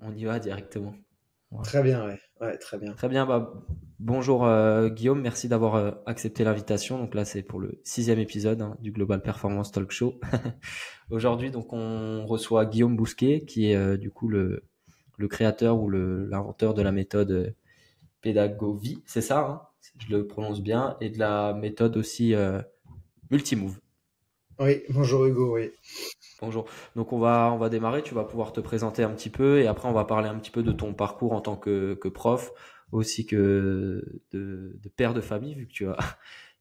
on y va directement. Voilà. Très bien, ouais. Ouais, très bien. Très bien, bonjour Guillaume, merci d'avoir accepté l'invitation. Donc là, c'est pour le 6e épisode du Global Performance Talk Show. Aujourd'hui, donc, on reçoit Guillaume Bousquet, qui est du coup le créateur ou l'inventeur de la méthode Pédagovie, c'est ça, hein, je le prononce bien, et de la méthode aussi Multimove. Oui, bonjour Hugo, oui. Bonjour. Donc on va démarrer. Tu vas pouvoir te présenter un petit peu et après on va parler un petit peu de ton parcours en tant que prof, aussi que de père de famille, vu que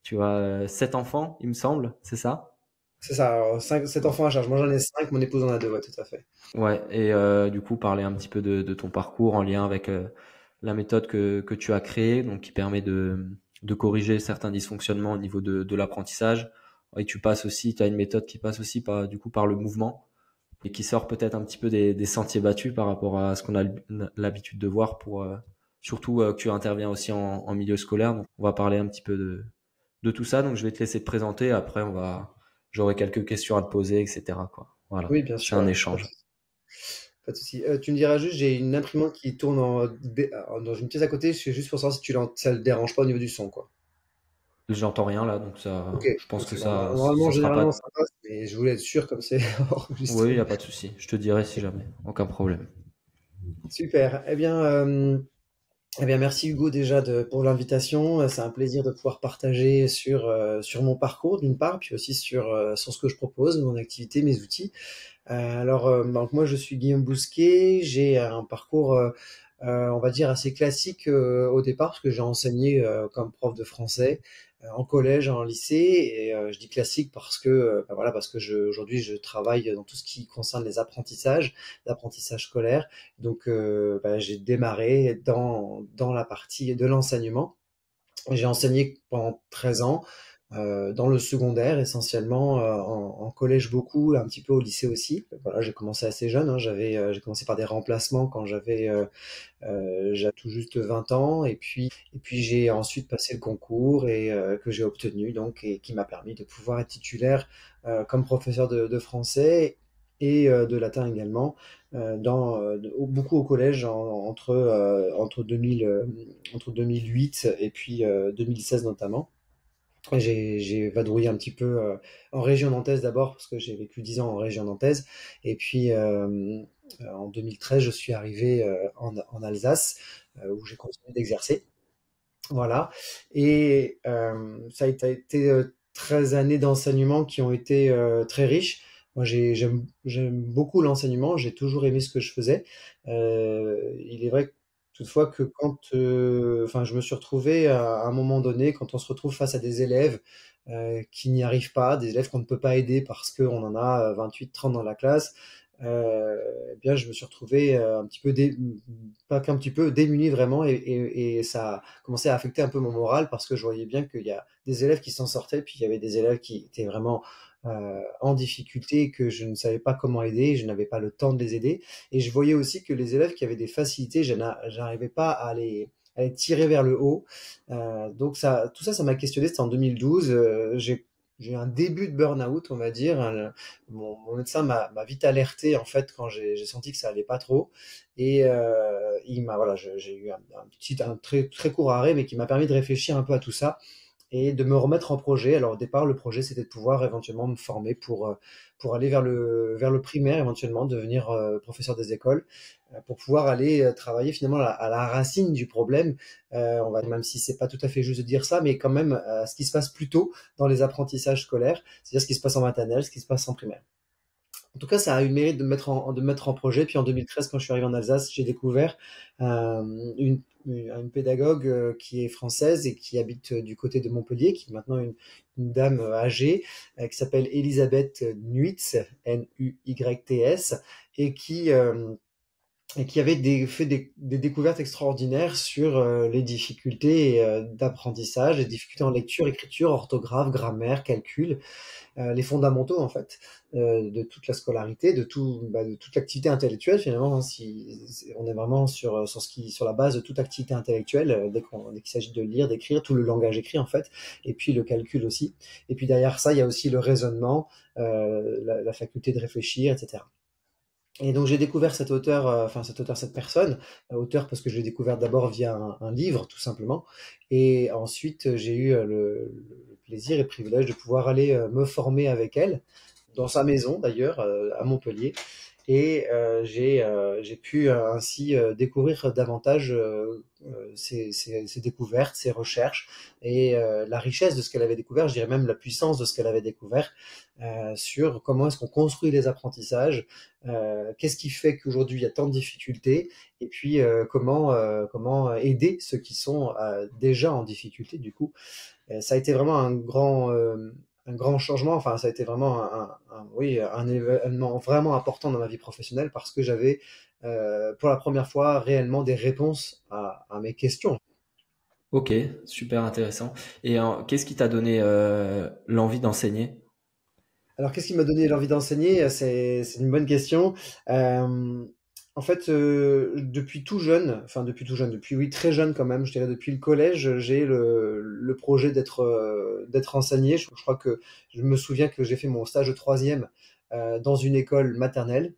tu as 7 enfants, il me semble, c'est ça? C'est ça, alors, 7 enfants à charge. Moi j'en ai 5, mon épouse en a 2, ouais, tout à fait. Ouais. Et du coup parler un petit peu de ton parcours en lien avec la méthode que tu as créée, donc qui permet de corriger certains dysfonctionnements au niveau de l'apprentissage. Et tu as une méthode qui passe aussi par le mouvement et qui sort peut-être un petit peu des sentiers battus par rapport à ce qu'on a l'habitude de voir pour surtout que tu interviens aussi en milieu scolaire. Donc on va parler un petit peu de tout ça. Donc je vais te laisser te présenter. Après j'aurai quelques questions à te poser, etc. quoi. Voilà, Oui, bien c'est sûr, un ouais, échange. pas de souci. Tu me diras juste, j'ai une imprimante qui tourne dans une pièce à côté, c'est juste pour savoir si ça le dérange pas au niveau du son, quoi. J'entends rien là, donc Ok, je pense ok. que Bon, ça normalement, sera généralement, pas. ça passe, mais je voulais être sûr comme c'est Oui, il y enregistré. a pas de souci. Je te dirai si jamais, aucun problème. Super. Eh bien, merci Hugo déjà pour l'invitation. C'est un plaisir de pouvoir partager sur mon parcours d'une part, puis aussi sur ce que je propose, mon activité, mes outils. Donc moi je suis Guillaume Bousquet, j'ai un parcours on va dire assez classique au départ parce que j'ai enseigné comme prof de français en collège, en lycée et je dis classique parce que voilà parce que aujourd'hui je travaille dans tout ce qui concerne l'apprentissage scolaire. Donc j'ai démarré dans la partie de l'enseignement. J'ai enseigné pendant 13 ans dans le secondaire essentiellement, en collège beaucoup, un petit peu au lycée aussi. Voilà, j'ai commencé assez jeune, hein, j'ai commencé par des remplacements quand j'avais tout juste 20 ans et puis j'ai ensuite passé le concours et que j'ai obtenu donc et qui m'a permis de pouvoir être titulaire comme professeur de français et de latin également beaucoup au collège entre 2008 et puis 2016 notamment. J'ai vadrouillé un petit peu en région nantaise d'abord parce que j'ai vécu 10 ans en région nantaise et puis en 2013 je suis arrivé en Alsace où j'ai continué d'exercer. Voilà. Et ça a été 13 années d'enseignement qui ont été très riches. Moi, j'aime beaucoup l'enseignement, j'ai toujours aimé ce que je faisais. Il est vrai toutefois que enfin, je me suis retrouvé à un moment donné, quand on se retrouve face à des élèves qui n'y arrivent pas, des élèves qu'on ne peut pas aider parce qu'on en a 28, 30 dans la classe, eh bien, je me suis retrouvé un petit peu, pas qu'un petit peu, démuni vraiment, et ça a commencé à affecter un peu mon moral parce que je voyais bien qu'il y a des élèves qui s'en sortaient, puis il y avait des élèves qui étaient vraiment en difficulté, que je ne savais pas comment aider, je n'avais pas le temps de les aider, et je voyais aussi que les élèves qui avaient des facilités, je n'arrivais pas à les tirer vers le haut. Donc tout ça, ça m'a questionné. C'était en 2012. J'ai eu un début de burn-out, on va dire. Mon médecin m'a vite alerté en fait quand j'ai senti que ça allait pas trop. Et voilà, j'ai eu un très très court arrêt, mais qui m'a permis de réfléchir un peu à tout ça et de me remettre en projet. Alors au départ, le projet, c'était de pouvoir éventuellement me former pour aller vers le primaire, éventuellement devenir professeur des écoles, pour pouvoir aller travailler finalement à la racine du problème. On va même si c'est pas tout à fait juste de dire ça, mais quand même ce qui se passe plus tôt dans les apprentissages scolaires, c'est-à-dire ce qui se passe en maternelle, ce qui se passe en primaire. En tout cas, ça a eu le mérite de me mettre en projet. Puis en 2013, quand je suis arrivé en Alsace, j'ai découvert une pédagogue qui est française et qui habite du côté de Montpellier, qui est maintenant une dame âgée, qui s'appelle Elisabeth Nuits, Nuyts, et qui avait fait des découvertes extraordinaires sur les difficultés d'apprentissage, les difficultés en lecture, écriture, orthographe, grammaire, calcul, les fondamentaux en fait de toute la scolarité, de toute l'activité intellectuelle finalement, hein, on est vraiment sur la base de toute activité intellectuelle dès qu'il s'agit de lire, d'écrire, tout le langage écrit en fait, et puis le calcul aussi. Et puis derrière ça, il y a aussi le raisonnement, la faculté de réfléchir, etc. Et donc j'ai découvert cet auteur, cette personne, auteur parce que je l'ai découvert d'abord via un livre tout simplement, et ensuite j'ai eu le plaisir et le privilège de pouvoir aller me former avec elle, dans sa maison d'ailleurs, à Montpellier. Et j'ai pu ainsi découvrir davantage ses découvertes, ses recherches et la richesse de ce qu'elle avait découvert, je dirais même la puissance de ce qu'elle avait découvert sur comment est-ce qu'on construit les apprentissages, qu'est-ce qui fait qu'aujourd'hui il y a tant de difficultés, et puis comment aider ceux qui sont déjà en difficulté du coup. Ça a été vraiment un grand changement. Enfin, ça a été vraiment oui, un événement vraiment important dans ma vie professionnelle parce que j'avais pour la première fois réellement des réponses à mes questions. Ok, super intéressant. Et qu'est-ce qui t'a donné l'envie d'enseigner? Alors, qu'est-ce qui m'a donné l'envie d'enseigner? C'est une bonne question. Euh, En fait, depuis tout jeune, enfin depuis tout jeune, depuis oui très jeune quand même, je dirais depuis le collège, j'ai le projet d'être enseigné. Je crois que je me souviens que j'ai fait mon stage de troisième dans une école maternelle.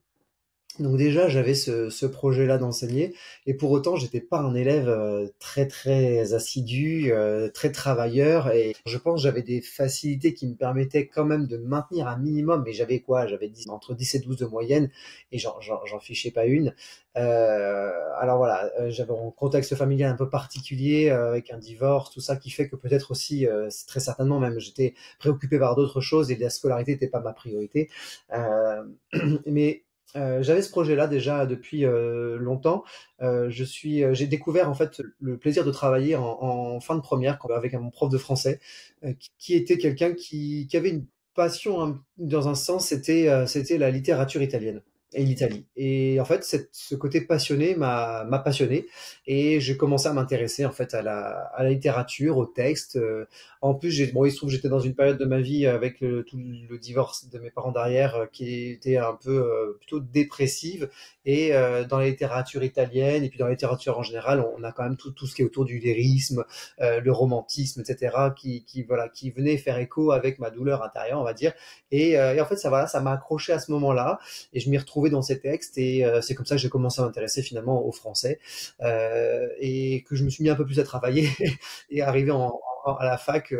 Donc déjà, j'avais ce projet-là d'enseigner, et pour autant, j'étais pas un élève très très assidu, très travailleur, et je pense que j'avais des facilités qui me permettaient quand même de maintenir un minimum, mais j'avais quoi? J'avais entre 10 et 12 de moyenne, et j'en fichais pas une. Alors voilà, j'avais un contexte familial un peu particulier, avec un divorce, tout ça, qui fait que peut-être aussi, très certainement même, j'étais préoccupé par d'autres choses, et la scolarité n'était pas ma priorité. Euh, mais j'avais ce projet-là déjà depuis longtemps. J'ai découvert en fait le plaisir de travailler en fin de première avec mon prof de français, qui était quelqu'un qui avait une passion dans un sens, c'était la littérature italienne et l'Italie. Et en fait, ce côté passionné m'a passionné, et j'ai commencé à m'intéresser en fait à la littérature, au texte. En plus, bon, il se trouve que j'étais dans une période de ma vie avec tout le divorce de mes parents d'arrière qui était un peu plutôt dépressive. Et dans la littérature italienne et puis dans la littérature en général, on a quand même tout ce qui est autour du lyrisme, le romantisme, etc., voilà, qui venait faire écho avec ma douleur intérieure, on va dire. Et en fait, ça, voilà, ça m'a accroché à ce moment-là, et je m'y retrouvais dans ces textes, et c'est comme ça que j'ai commencé à m'intéresser finalement au français, et que je me suis mis un peu plus à travailler et arrivé à la fac,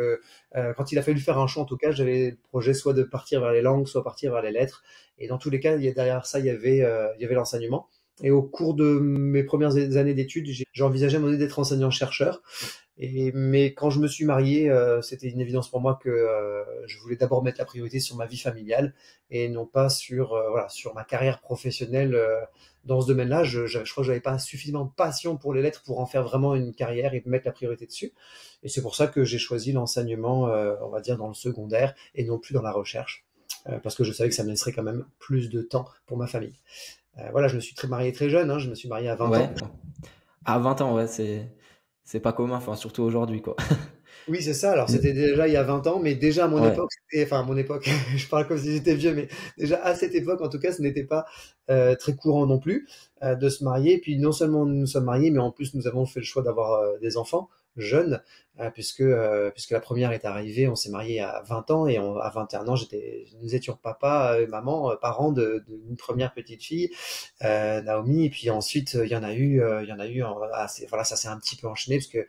quand il a fallu faire un choix, en tout cas, j'avais le projet soit de partir vers les langues, soit partir vers les lettres. Et dans tous les cas, derrière ça, il y avait l'enseignement. Et au cours de mes premières années d'études, j'ai envisagé à un moment donné d'être enseignant-chercheur. Mais quand je me suis marié, c'était une évidence pour moi que je voulais d'abord mettre la priorité sur ma vie familiale et non pas sur, voilà, sur ma carrière professionnelle dans ce domaine-là. Je crois que j'avais pas suffisamment de passion pour les lettres pour en faire vraiment une carrière et mettre la priorité dessus. Et c'est pour ça que j'ai choisi l'enseignement, on va dire, dans le secondaire et non plus dans la recherche, parce que je savais que ça me laisserait quand même plus de temps pour ma famille. Voilà, je me suis marié très jeune, hein, je me suis marié à 20 ans. Ouais, à 20 ans, ouais, c'est pas commun, enfin surtout aujourd'hui, quoi. Oui, c'est ça. Alors, c'était déjà il y a 20 ans, mais déjà à mon Ouais, époque, enfin, à mon époque, je parle comme si j'étais vieux, mais déjà à cette époque, en tout cas, ce n'était pas très courant non plus de se marier. Et puis, non seulement nous nous sommes mariés, mais en plus, nous avons fait le choix d'avoir des enfants jeunes, puisque la première est arrivée, on s'est marié à 20 ans, et à 21 ans, nous étions papa et maman, parents d'une première petite fille, Naomi. Et puis ensuite, il y en a eu, voilà, ça s'est un petit peu enchaîné, parce que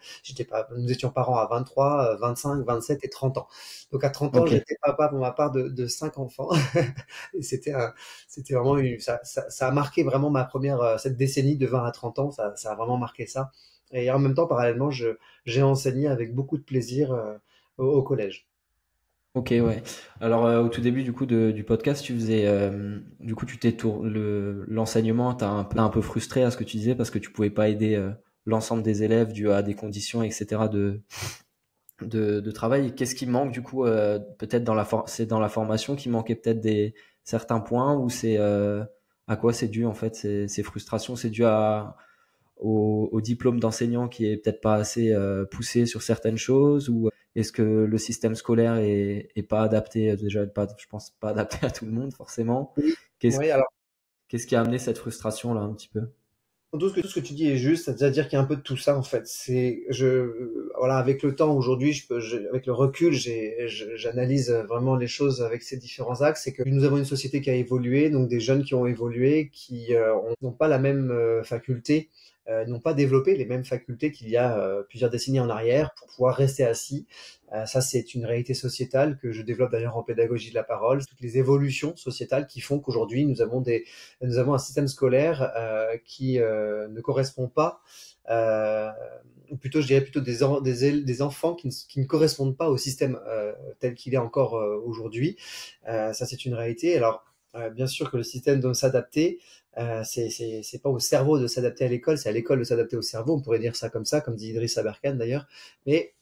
nous étions parents à 23, 25, 27 et 30 ans. Donc à 30 ans, ok. j'étais papa pour ma part de 5 enfants. Et c'était vraiment ça a marqué vraiment cette décennie de 20 à 30 ans, ça a vraiment marqué ça. Et en même temps, parallèlement, j'ai enseigné avec beaucoup de plaisir au collège. Ok, ouais. Alors, au tout début du coup du podcast, tu faisais, du coup, l'enseignement, t'as un peu frustré à ce que tu disais parce que tu pouvais pas aider l'ensemble des élèves dû à des conditions, etc. de travail. Qu'est-ce qui manque du coup, peut-être c'est dans la formation qui manquait peut-être certains points ou à quoi c'est dû en fait ces frustrations, c'est dû au diplôme d'enseignant qui est peut-être pas assez poussé sur certaines choses ou est-ce que le système scolaire est pas adapté déjà pas je pense pas adapté à tout le monde forcément. Oui, Qu'est-ce oui, alors qu'est-ce qui a amené cette frustration là un petit peu? Tout ce que tu dis est juste, c'est-à-dire qu'il y a un peu de tout ça en fait. Voilà, avec le temps aujourd'hui, avec le recul, j'analyse vraiment les choses avec ces différents axes. C'est que nous avons une société qui a évolué, donc des jeunes qui ont évolué, qui n'ont pas la même faculté, n'ont pas développé les mêmes facultés qu'il y a plusieurs décennies en arrière pour pouvoir rester assis. Ça, c'est une réalité sociétale que je développe d'ailleurs en pédagogie de la parole. Toutes les évolutions sociétales qui font qu'aujourd'hui nous avons un système scolaire qui ne correspond pas, ou plutôt je dirais plutôt des enfants qui ne correspondent pas au système tel qu'il est encore aujourd'hui. Ça c'est une réalité. Alors bien sûr que le système doit s'adapter. C'est pas au cerveau de s'adapter à l'école, c'est à l'école de s'adapter au cerveau. On pourrait dire ça, comme dit Idriss Aberkan d'ailleurs. Mais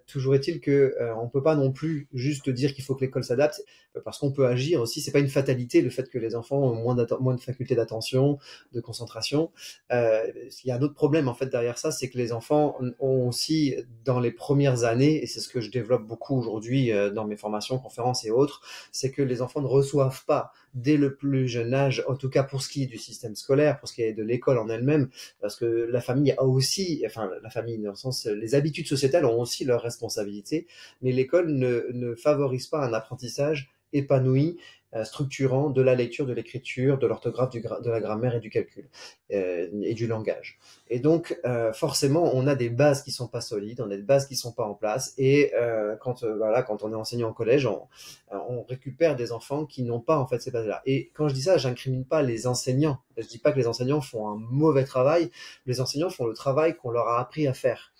toujours est-il que on peut pas non plus juste dire qu'il faut que l'école s'adapte, parce qu'on peut agir aussi. C'est pas une fatalité le fait que les enfants ont moins de facultés d'attention, de concentration. Il y a un autre problème en fait derrière ça, c'est que les enfants ont aussi dans les premières années, et c'est ce que je développe beaucoup aujourd'hui dans mes formations, conférences et autres, c'est que les enfants ne reçoivent pas dès le plus jeune âge, en tout cas pour ce qui est du système scolaire, pour ce qui est de l'école en elle-même, parce que la famille a aussi, enfin la famille dans le sens, les habitudes sociétales ont aussi leurs responsabilités, mais l'école ne favorise pas un apprentissage épanoui, structurant de la lecture, de l'écriture, de l'orthographe, de la grammaire et du calcul et du langage. Et donc forcément, on a des bases qui sont pas solides, on a des bases qui sont pas en place. Et quand on est enseignant au collège, on récupère des enfants qui n'ont pas en fait ces bases-là. Et quand je dis ça, j'incrimine pas les enseignants. Je dis pas que les enseignants font un mauvais travail. Les enseignants font le travail qu'on leur a appris à faire.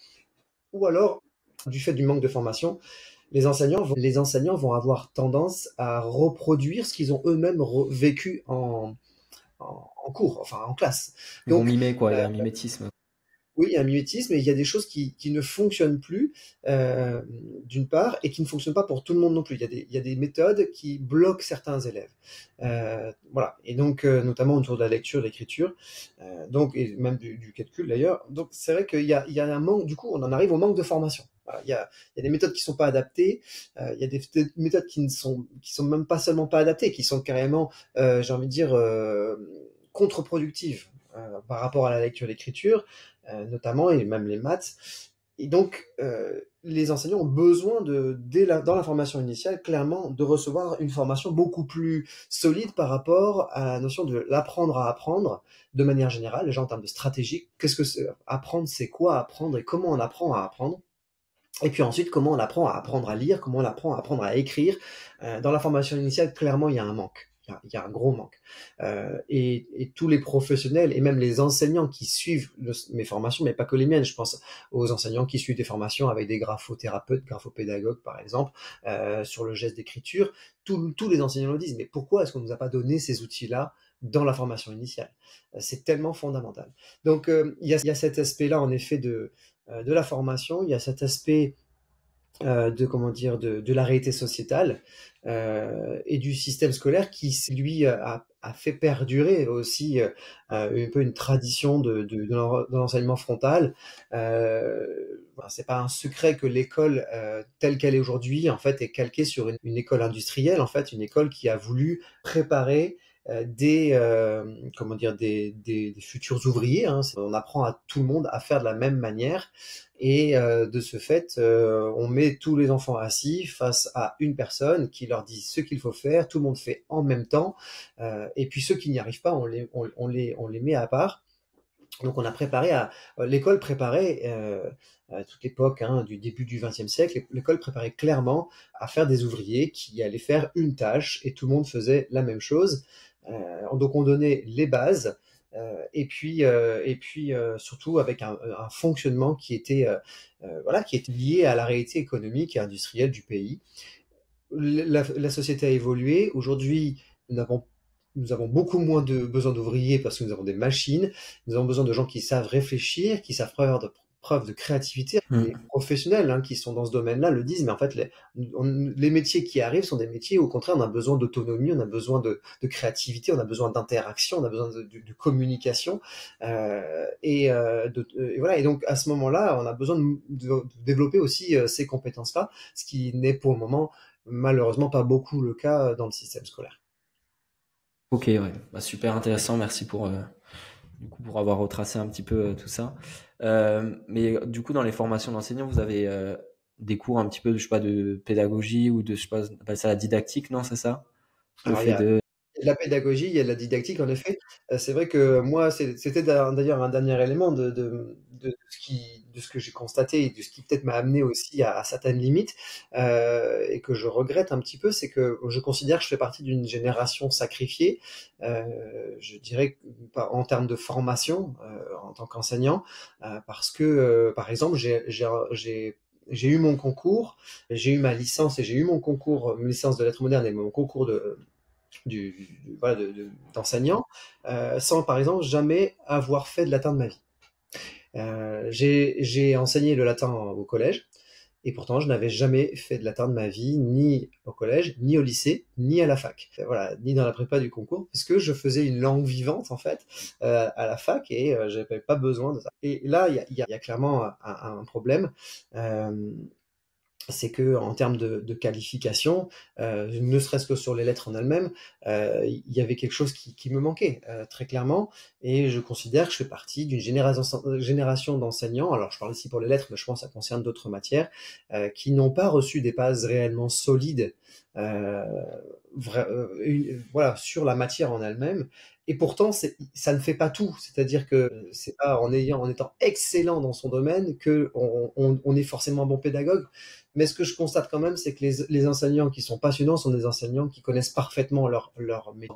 Ou alors, du fait du manque de formation, les enseignants vont avoir tendance à reproduire ce qu'ils ont eux-mêmes vécu en cours, enfin en classe. Ils vont Donc, mimer, quoi, il y euh, a un mimétisme. oui, il y a un mimétisme et il y a des choses qui ne fonctionnent plus, euh, d'une part, et qui ne fonctionnent pas pour tout le monde non plus. Il y a des méthodes qui bloquent certains élèves. Voilà. Et donc, notamment autour de la lecture, de l'écriture, donc, et même du calcul d'ailleurs. Donc, c'est vrai qu'il y a un manque, du coup, on en arrive au manque de formation. Voilà, il y a des méthodes qui sont pas adaptées, il y a des méthodes qui sont même pas seulement pas adaptées, qui sont carrément, j'ai envie de dire, contre-productives par rapport à la lecture et l'écriture, notamment, et même les maths. Et donc, les enseignants ont besoin dans la formation initiale, clairement, de recevoir une formation beaucoup plus solide par rapport à la notion de l'apprendre à apprendre, de manière générale, déjà en termes de stratégie. Qu'est-ce que c'est apprendre, c'est quoi apprendre et comment on apprend à apprendre? Et puis ensuite, comment on apprend à apprendre à lire, comment on apprend à apprendre à écrire. Dans la formation initiale, clairement, il y a un manque. Il y a un gros manque. Et tous les professionnels et même les enseignants qui suivent mes formations, mais pas que les miennes, je pense aux enseignants qui suivent des formations avec des graphothérapeutes, graphopédagogues par exemple, sur le geste d'écriture, tous les enseignants le disent, mais pourquoi est-ce qu'on ne nous a pas donné ces outils-là dans la formation initiale? C'est tellement fondamental. Donc il y a cet aspect-là en effet de la formation, il y a cet aspect de comment dire de la réalité sociétale et du système scolaire qui lui a fait perdurer aussi un peu une tradition de l'enseignement frontal. Voilà, c'est pas un secret que l'école telle qu'elle est aujourd'hui en fait est calquée sur une école industrielle, en fait une école qui a voulu préparer comment dire des futurs ouvriers, hein. On apprend à tout le monde à faire de la même manière et de ce fait on met tous les enfants assis face à une personne qui leur dit ce qu'il faut faire, tout le monde fait en même temps et puis ceux qui n'y arrivent pas on les met à part. Donc on a préparé l'école préparait à toute l'époque, hein, du début du XXe siècle, l'école préparait clairement à faire des ouvriers qui allaient faire une tâche et tout le monde faisait la même chose. Donc on donnait les bases et puis surtout avec un fonctionnement qui était voilà qui était lié à la réalité économique et industrielle du pays. La société a évolué. Aujourd'hui, nous avons, nous avons beaucoup moins de besoin d'ouvriers parce que nous avons des machines. Nous avons besoin de gens qui savent réfléchir, qui savent preuve de créativité. Les Mm. professionnels qui sont dans ce domaine-là le disent, mais en fait, les métiers qui arrivent sont des métiers où, au contraire, on a besoin d'autonomie, on a besoin de créativité, on a besoin d'interaction, on a besoin de communication. Et voilà. Et donc, à ce moment-là, on a besoin de développer aussi ces compétences-là, ce qui n'est pour le moment malheureusement pas beaucoup le cas dans le système scolaire. Ok, ouais. Bah, super intéressant. Merci du coup, pour avoir retracé un petit peu tout ça. Mais du coup, dans les formations d'enseignants, vous avez des cours un petit peu, je sais pas, de pédagogie ou de, je sais pas, on appelle ça la didactique, non, c'est ça? Le Alors il y fait a de... de la pédagogie, il y a de la didactique en effet. C'est vrai que moi, c'était d'ailleurs un dernier élément de ce que j'ai constaté et de ce qui peut-être m'a amené aussi à certaines limites, et que je regrette un petit peu, c'est que je considère que je fais partie d'une génération sacrifiée, je dirais en termes de formation, en tant qu'enseignant, parce que, par exemple, j'ai eu mon concours, j'ai eu ma licence et j'ai eu mon concours, une licence de lettres modernes et mon concours voilà, d'enseignant, sans par exemple jamais avoir fait de latin de ma vie. J'ai enseigné le latin au collège, et pourtant je n'avais jamais fait de latin de ma vie, ni au collège, ni au lycée, ni à la fac. Voilà, ni dans la prépa du concours, parce que je faisais une langue vivante en fait, à la fac, et j'avais pas besoin de ça. Et là, il y a clairement un problème. Euh, c'est que en termes de qualification, ne serait-ce que sur les lettres en elles-mêmes, il y avait quelque chose qui me manquait, très clairement, et je considère que je fais partie d'une génération d'enseignants, alors je parle ici pour les lettres, mais je pense que ça concerne d'autres matières, qui n'ont pas reçu des bases réellement solides, euh, voilà, sur la matière en elle-même. Et pourtant, ça ne fait pas tout. C'est-à-dire que c'est pas en étant excellent dans son domaine que on est forcément bon pédagogue. Mais ce que je constate quand même, c'est que les enseignants qui sont passionnants sont des enseignants qui connaissent parfaitement leur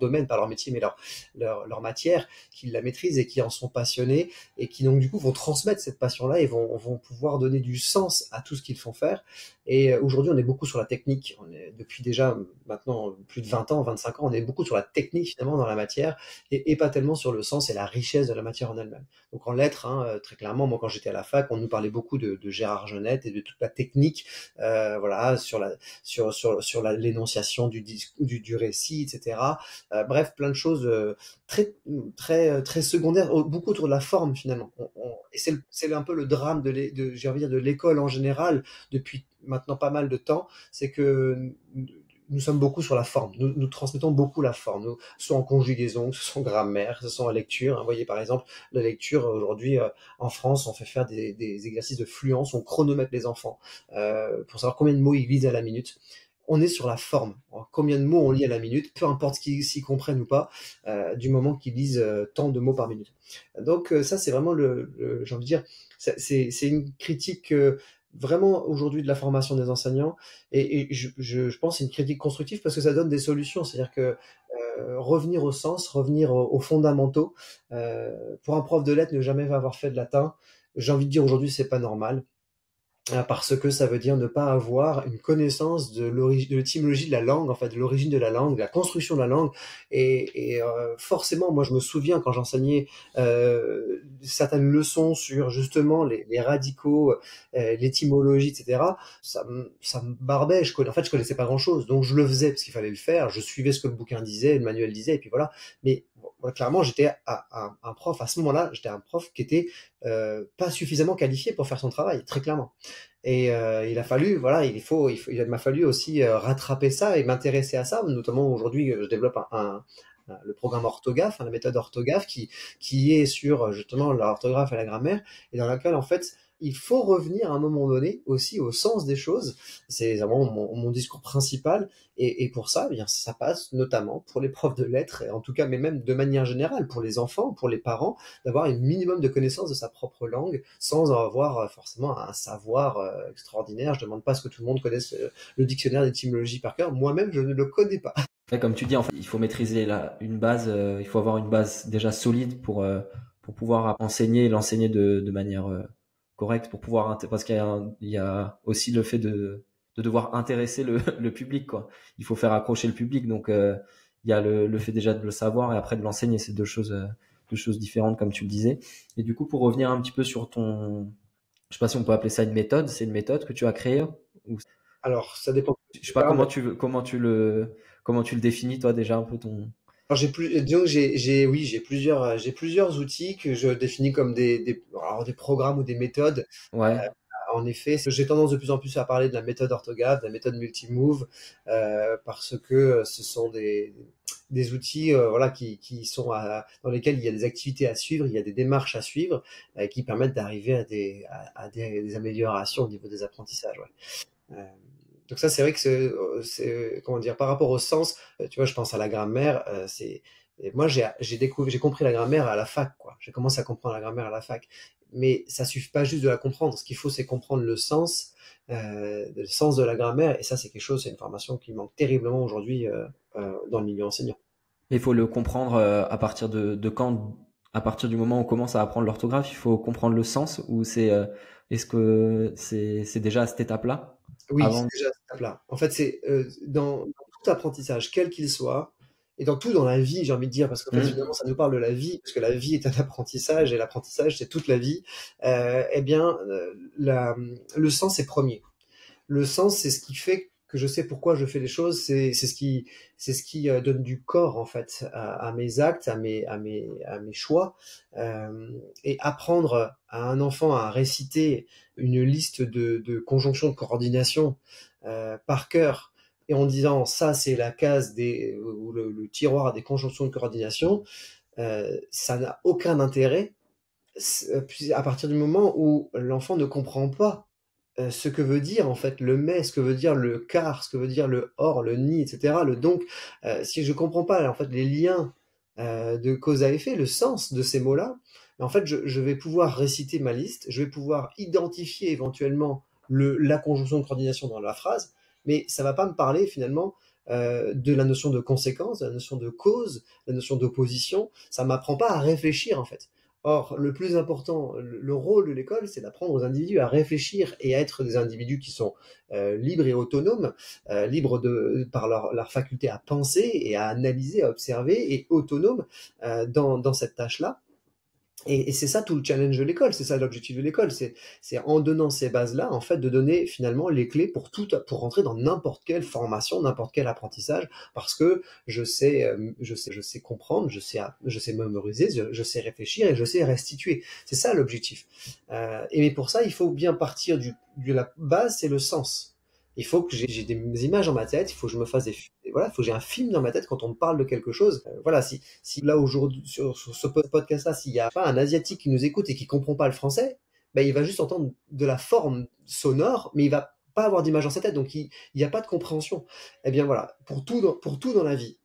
domaine, pas leur métier, mais leur matière, qui la maîtrisent et qui en sont passionnés, et qui donc du coup vont transmettre cette passion-là et vont pouvoir donner du sens à tout ce qu'ils font faire. Et aujourd'hui, on est beaucoup sur la technique. On est, depuis déjà maintenant plus de 20 ans, 25 ans, on est beaucoup sur la technique finalement dans la matière, et pas tellement sur le sens et la richesse de la matière en elle-même. Donc en lettres, hein, très clairement, moi quand j'étais à la fac, on nous parlait beaucoup de Gérard Genette et de toute la technique, voilà, sur l'énonciation du récit, etc. Bref, plein de choses très secondaires, beaucoup autour de la forme finalement. Et c'est un peu le drame j'ai envie de dire, de l'école en général depuis maintenant pas mal de temps, c'est que nous sommes beaucoup sur la forme. Nous transmettons beaucoup la forme, soit en conjugaison, que ce soit en grammaire, que ce soit en lecture. Vous voyez, par exemple, la lecture, aujourd'hui, en France, on fait faire des exercices de fluence, on chronomètre les enfants, pour savoir combien de mots ils lisent à la minute. On est sur la forme. Combien de mots on lit à la minute, peu importe qu'ils s'y comprennent ou pas, du moment qu'ils lisent tant de mots par minute. Donc ça, c'est vraiment j'ai envie de dire, c'est une critique vraiment aujourd'hui de la formation des enseignants, et je pense que c'est une critique constructive parce que ça donne des solutions. C'est-à-dire que revenir au sens, revenir aux fondamentaux. Pour un prof de lettres, ne jamais avoir fait de latin, j'ai envie de dire aujourd'hui, c'est pas normal, parce que ça veut dire ne pas avoir une connaissance de l'origine, de l'étymologie de la langue, en fait, de l'origine de la langue, de la construction de la langue. Et forcément, moi, je me souviens quand j'enseignais certaines leçons sur justement les radicaux, l'étymologie, etc. Ça me barbait. En fait, je connaissais pas grand-chose, donc je le faisais parce qu'il fallait le faire. Je suivais ce que le bouquin disait, le manuel disait, et puis voilà. Mais bon, moi, clairement, j'étais un prof à ce moment-là. J'étais un prof qui était pas suffisamment qualifié pour faire son travail, très clairement. Et il a fallu, voilà, il m'a fallu aussi rattraper ça et m'intéresser à ça. Notamment aujourd'hui, je développe le programme orthographe, hein, la méthode orthographe qui est sur justement l'orthographe et la grammaire, et dans laquelle en fait il faut revenir à un moment donné aussi au sens des choses. C'est vraiment mon discours principal, et pour ça, eh bien, ça passe notamment pour les profs de lettres, et en tout cas, mais même de manière générale pour les enfants, pour les parents, d'avoir un minimum de connaissance de sa propre langue sans avoir forcément un savoir extraordinaire. Je ne demande pas à ce que tout le monde connaisse le dictionnaire d'étymologie par cœur. Moi-même, je ne le connais pas. Ouais, comme tu dis, en fait, il faut maîtriser une base, il faut avoir une base déjà solide pour pouvoir enseigner et l'enseigner de manière correcte, pour pouvoir, parce il y a aussi le fait de devoir intéresser le public, quoi. Il faut faire accrocher le public, donc il y a le fait déjà de le savoir et après de l'enseigner, c'est deux choses différentes, comme tu le disais. Et du coup, pour revenir un petit peu sur je sais pas si on peut appeler ça une méthode, c'est une méthode que tu as créée, ou Alors, ça dépend. je sais pas comment tu le définis toi déjà un peu ton... Alors disons que oui, j'ai plusieurs outils que je définis comme alors des programmes ou des méthodes. Ouais, En effet, j'ai tendance de plus en plus à parler de la méthode orthographe, de la méthode multimove, parce que ce sont des outils voilà, qui sont dans lesquels il y a des activités à suivre, il y a des démarches à suivre qui permettent d'arriver à des améliorations au niveau des apprentissages. Ouais. Donc ça, c'est vrai que comment dire, par rapport au sens, tu vois, je pense à la grammaire, et moi j'ai compris la grammaire à la fac, quoi. J'ai commencé à comprendre la grammaire à la fac, mais ça suffit pas juste de la comprendre. Ce qu'il faut, c'est comprendre le sens de la grammaire, et ça, c'est quelque chose, c'est une formation qui manque terriblement aujourd'hui dans le milieu enseignant. Mais il faut le comprendre à partir de quand, à partir du moment où on commence à apprendre l'orthographe, il faut comprendre le sens ou est-ce que c'est déjà à cette étape-là Oui, c'est avant? déjà cette étape-là. En fait, c'est dans tout apprentissage, quel qu'il soit, et dans tout dans la vie, j'ai envie de dire, parce qu'en fait, finalement, Hmm. ça nous parle de la vie, parce que la vie est un apprentissage, et l'apprentissage, c'est toute la vie. Eh bien, le sens est premier. Le sens, c'est ce qui fait que je sais pourquoi je fais les choses. C'est ce qui donne du corps en fait à mes actes, à mes choix. Et apprendre à un enfant à réciter une liste de conjonctions de coordination par cœur et en disant ça c'est la case ou le tiroir des conjonctions de coordination, ça n'a aucun intérêt à partir du moment où l'enfant ne comprend pas ce que veut dire en fait le mais, ce que veut dire le car, ce que veut dire le or, le ni, etc. Le donc, si je comprends pas en fait les liens de cause à effet, le sens de ces mots-là, en fait je vais pouvoir réciter ma liste, je vais pouvoir identifier éventuellement la conjonction de coordination dans la phrase, mais ça va pas me parler finalement de la notion de conséquence, de la notion de cause, de la notion d'opposition. Ça m'apprend pas à réfléchir en fait. Or, le plus important, le rôle de l'école, c'est d'apprendre aux individus à réfléchir et à être des individus qui sont libres et autonomes, libres par leur faculté à penser et à analyser, à observer, et autonomes dans cette tâche-là. Et c'est ça tout le challenge de l'école, c'est ça l'objectif de l'école, c'est en donnant ces bases-là, en fait, de donner finalement les clés pour rentrer dans n'importe quelle formation, n'importe quel apprentissage, parce que je sais comprendre, je sais mémoriser, je sais réfléchir et je sais restituer. C'est ça l'objectif. Et mais pour ça, il faut bien partir de la base, c'est le sens. Il faut que j'ai des images dans ma tête, il faut que je me fasse voilà, il faut que j'ai un film dans ma tête quand on me parle de quelque chose. Voilà, si là aujourd'hui sur ce podcast-là, s'il n'y a pas un asiatique qui nous écoute et qui comprend pas le français, ben il va juste entendre de la forme sonore, mais il va pas avoir d'image dans sa tête, donc il n'y a pas de compréhension. Eh bien voilà, pour tout dans la vie,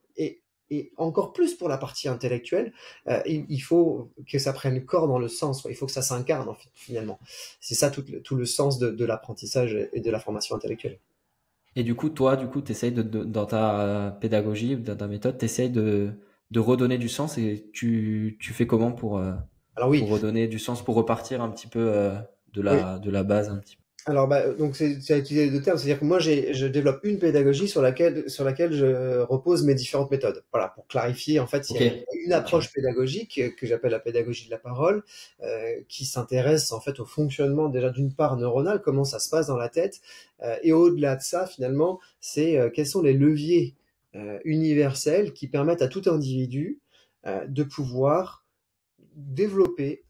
et encore plus pour la partie intellectuelle, il faut que ça prenne corps dans le sens, il faut que ça s'incarne en fait, finalement. C'est ça tout le sens de l'apprentissage et de la formation intellectuelle. Et du coup, toi, t'essayes dans ta pédagogie, dans ta méthode, t'essayes de redonner du sens et tu fais comment Alors oui, pour redonner du sens, pour repartir un petit peu oui. de la base un petit peu. Alors, bah, donc c'est à utiliser les deux termes, c'est-à-dire que moi je développe une pédagogie sur laquelle je repose mes différentes méthodes. Voilà, pour clarifier, en fait, il y Ok. a une approche pédagogique que j'appelle la pédagogie de la parole, qui s'intéresse en fait au fonctionnement déjà d'une part neuronal, comment ça se passe dans la tête, et au-delà de ça, finalement, c'est quels sont les leviers universels qui permettent à tout individu de pouvoir développer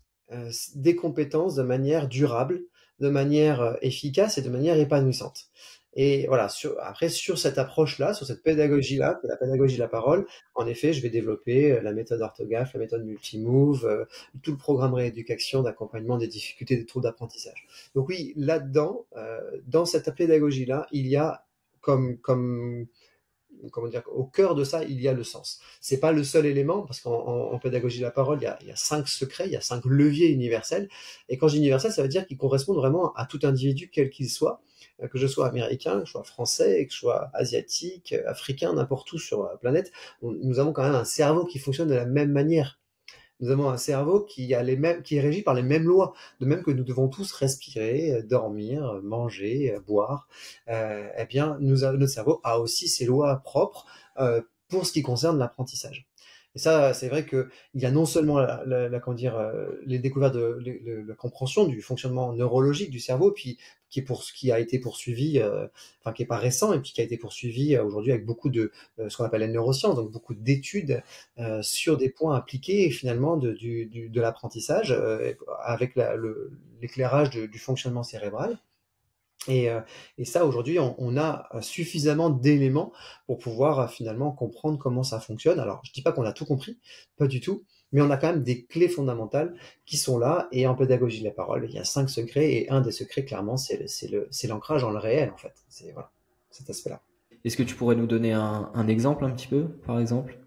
des compétences de manière durable, de manière efficace et de manière épanouissante. Et voilà, après, sur cette approche-là, sur cette pédagogie-là, qui est la pédagogie de la parole, en effet, je vais développer la méthode orthographe, la méthode multimove, tout le programme rééducation d'accompagnement des difficultés des troubles d'apprentissage. Donc oui, là-dedans, dans cette pédagogie-là, il y a comme comment dire, au cœur de ça, il y a le sens. C'est pas le seul élément, parce qu'en pédagogie de la parole, il y a 5 secrets, il y a 5 leviers universels. Et quand je dis universel, ça veut dire qu'ils correspondent vraiment à tout individu, quel qu'il soit, que je sois américain, que je sois français, que je sois asiatique, africain, n'importe où sur la planète. Nous avons quand même un cerveau qui fonctionne de la même manière. Nous avons un cerveau qui est régi par les mêmes lois, de même que nous devons tous respirer, dormir, manger, boire. Eh bien, notre cerveau a aussi ses lois propres pour ce qui concerne l'apprentissage. Et ça, c'est vrai que il y a non seulement comment dire, les découvertes la compréhension du fonctionnement neurologique du cerveau, puis qui a été poursuivi, enfin qui est pas récent, et puis qui a été poursuivi aujourd'hui avec beaucoup de ce qu'on appelle les neurosciences, donc beaucoup d'études sur des points appliqués finalement de l'apprentissage avec l'éclairage du fonctionnement cérébral. Et, euh, et ça, aujourd'hui, on a suffisamment d'éléments pour pouvoir finalement comprendre comment ça fonctionne. Alors, je dis pas qu'on a tout compris, pas du tout, mais on a quand même des clés fondamentales qui sont là. Et en pédagogie de la parole, il y a 5 secrets, et un des secrets, clairement, c'est l'ancrage dans le réel, en fait. C'est voilà, cet aspect-là. Est-ce que tu pourrais nous donner un exemple un petit peu, par exemple,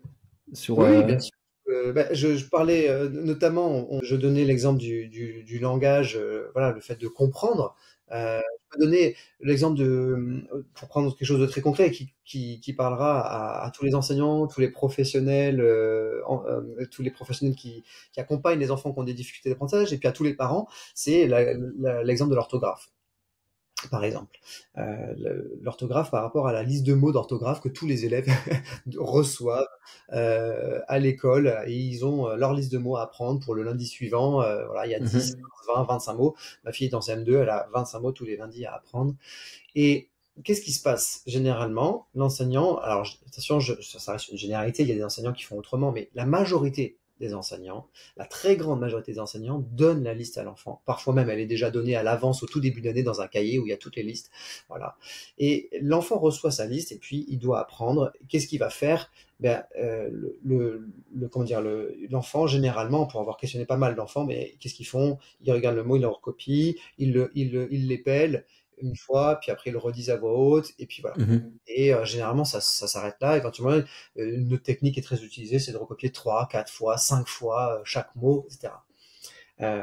sur... Oui, bien sûr. Je parlais notamment, je donnais l'exemple du langage, voilà, le fait de comprendre. Je peux donner l'exemple pour prendre quelque chose de très concret qui parlera à tous les enseignants, tous les professionnels, tous les professionnels qui accompagnent les enfants qui ont des difficultés d'apprentissage, et puis à tous les parents, c'est l'exemple de l'orthographe. Par exemple, l'orthographe par rapport à la liste de mots d'orthographe que tous les élèves reçoivent à l'école, et ils ont leur liste de mots à apprendre pour le lundi suivant. Voilà, il y a 10, Mhm. 20, 25 mots. Ma fille est en CM2, elle a 25 mots tous les lundis à apprendre. Et qu'est-ce qui se passe? Généralement, l'enseignant, alors attention, ça reste une généralité, il y a des enseignants qui font autrement, mais la majorité des enseignants, la très grande majorité des enseignants donnent la liste à l'enfant. Parfois même, elle est déjà donnée à l'avance au tout début d'année dans un cahier où il y a toutes les listes. Voilà. Et l'enfant reçoit sa liste et puis il doit apprendre. Qu'est-ce qu'il va faire? Ben, comment dire, l'enfant, généralement, pour avoir questionné pas mal d'enfants, mais qu'est-ce qu'ils font? Ils regardent le mot, ils le recopient, ils l'épellent une fois, puis après ils le redisent à voix haute, et puis voilà. Mhm. Et généralement, ça s'arrête là. Éventuellement, une autre technique qui est très utilisée, c'est de recopier 3, 4 fois, 5 fois chaque mot, etc. Euh,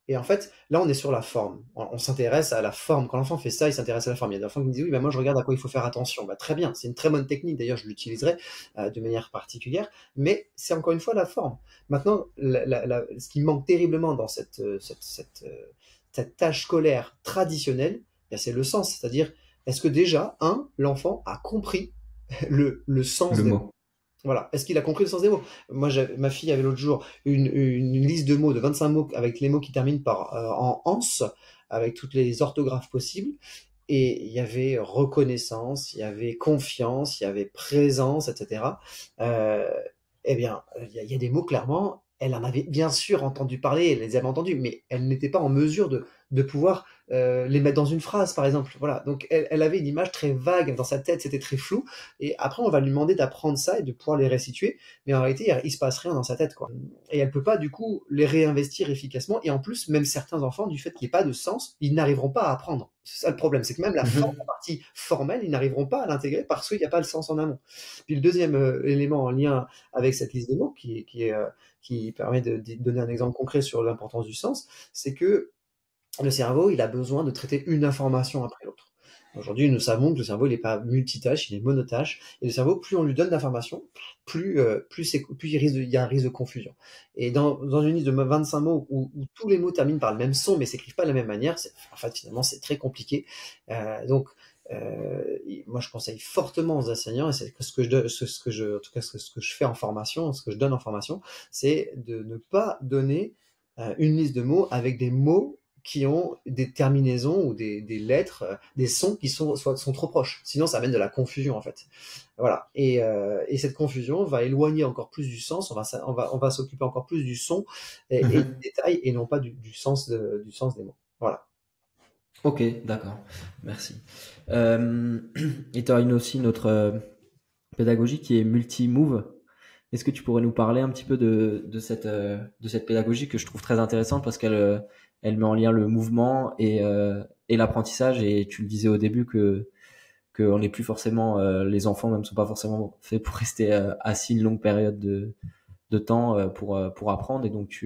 et en fait, là, on est sur la forme. On s'intéresse à la forme. Quand l'enfant fait ça, il s'intéresse à la forme. Il y a des enfants qui me disent, oui, ben moi, je regarde à quoi il faut faire attention. Bah, très bien, c'est une très bonne technique. D'ailleurs, je l'utiliserai de manière particulière. Mais c'est encore une fois la forme. Maintenant, ce qui manque terriblement dans cette tâche scolaire traditionnelle, ben, c'est le sens. C'est-à-dire, est-ce que déjà, l'enfant a compris le sens Le des mots? mot. Voilà. Est-ce qu'il a compris le sens des mots? Moi, ma fille avait l'autre jour une liste de mots de 25 mots avec les mots qui terminent par en ans, avec toutes les orthographes possibles. Et il y avait reconnaissance, il y avait confiance, il y avait présence, etc. Euh, eh bien, il y a des mots, clairement, elle en avait bien sûr entendu parler, elle les avait entendus, mais elle n'était pas en mesure de pouvoir les mettre dans une phrase, par exemple. Voilà. Donc, elle avait une image très vague dans sa tête, c'était très flou. Et après, on va lui demander d'apprendre ça et de pouvoir les restituer. Mais en réalité, il se passe rien dans sa tête, quoi. Et elle peut pas, du coup, les réinvestir efficacement. Et en plus, même certains enfants, du fait qu'il n'y ait pas de sens, ils n'arriveront pas à apprendre. C'est ça le problème. C'est que même la Mhm. partie formelle, ils n'arriveront pas à l'intégrer parce qu'il n'y a pas le sens en amont. Puis le deuxième élément en lien avec cette liste de mots, qui permet de donner un exemple concret sur l'importance du sens, c'est que le cerveau, il a besoin de traiter une information après l'autre. Aujourd'hui, nous savons que le cerveau, il n'est pas multitâche, il est monotâche. Et le cerveau, plus on lui donne d'informations, plus il y a un risque de confusion. Et dans une liste de 25 mots où tous les mots terminent par le même son, mais s'écrivent pas de la même manière, en fait, finalement, c'est très compliqué. Donc, moi, je conseille fortement aux enseignants, et c'est ce que en tout cas, ce que je fais en formation, ce que je donne en formation, c'est de ne pas donner une liste de mots avec des mots qui ont des terminaisons ou des lettres, des sons qui sont trop proches. Sinon, ça amène de la confusion, en fait. Voilà. Et cette confusion va éloigner encore plus du sens. On va s'occuper encore plus du son et du Mhm. détail, et non pas du sens des mots. Voilà. Ok, d'accord. Merci. Et tu as aussi une autre pédagogie qui est multi-move. Est-ce que tu pourrais nous parler un petit peu de cette pédagogie que je trouve très intéressante parce qu'elle met en lien le mouvement et l'apprentissage, et tu le disais au début que on n'est plus forcément les enfants même sont pas forcément faits pour rester assis une longue période de temps pour apprendre, et donc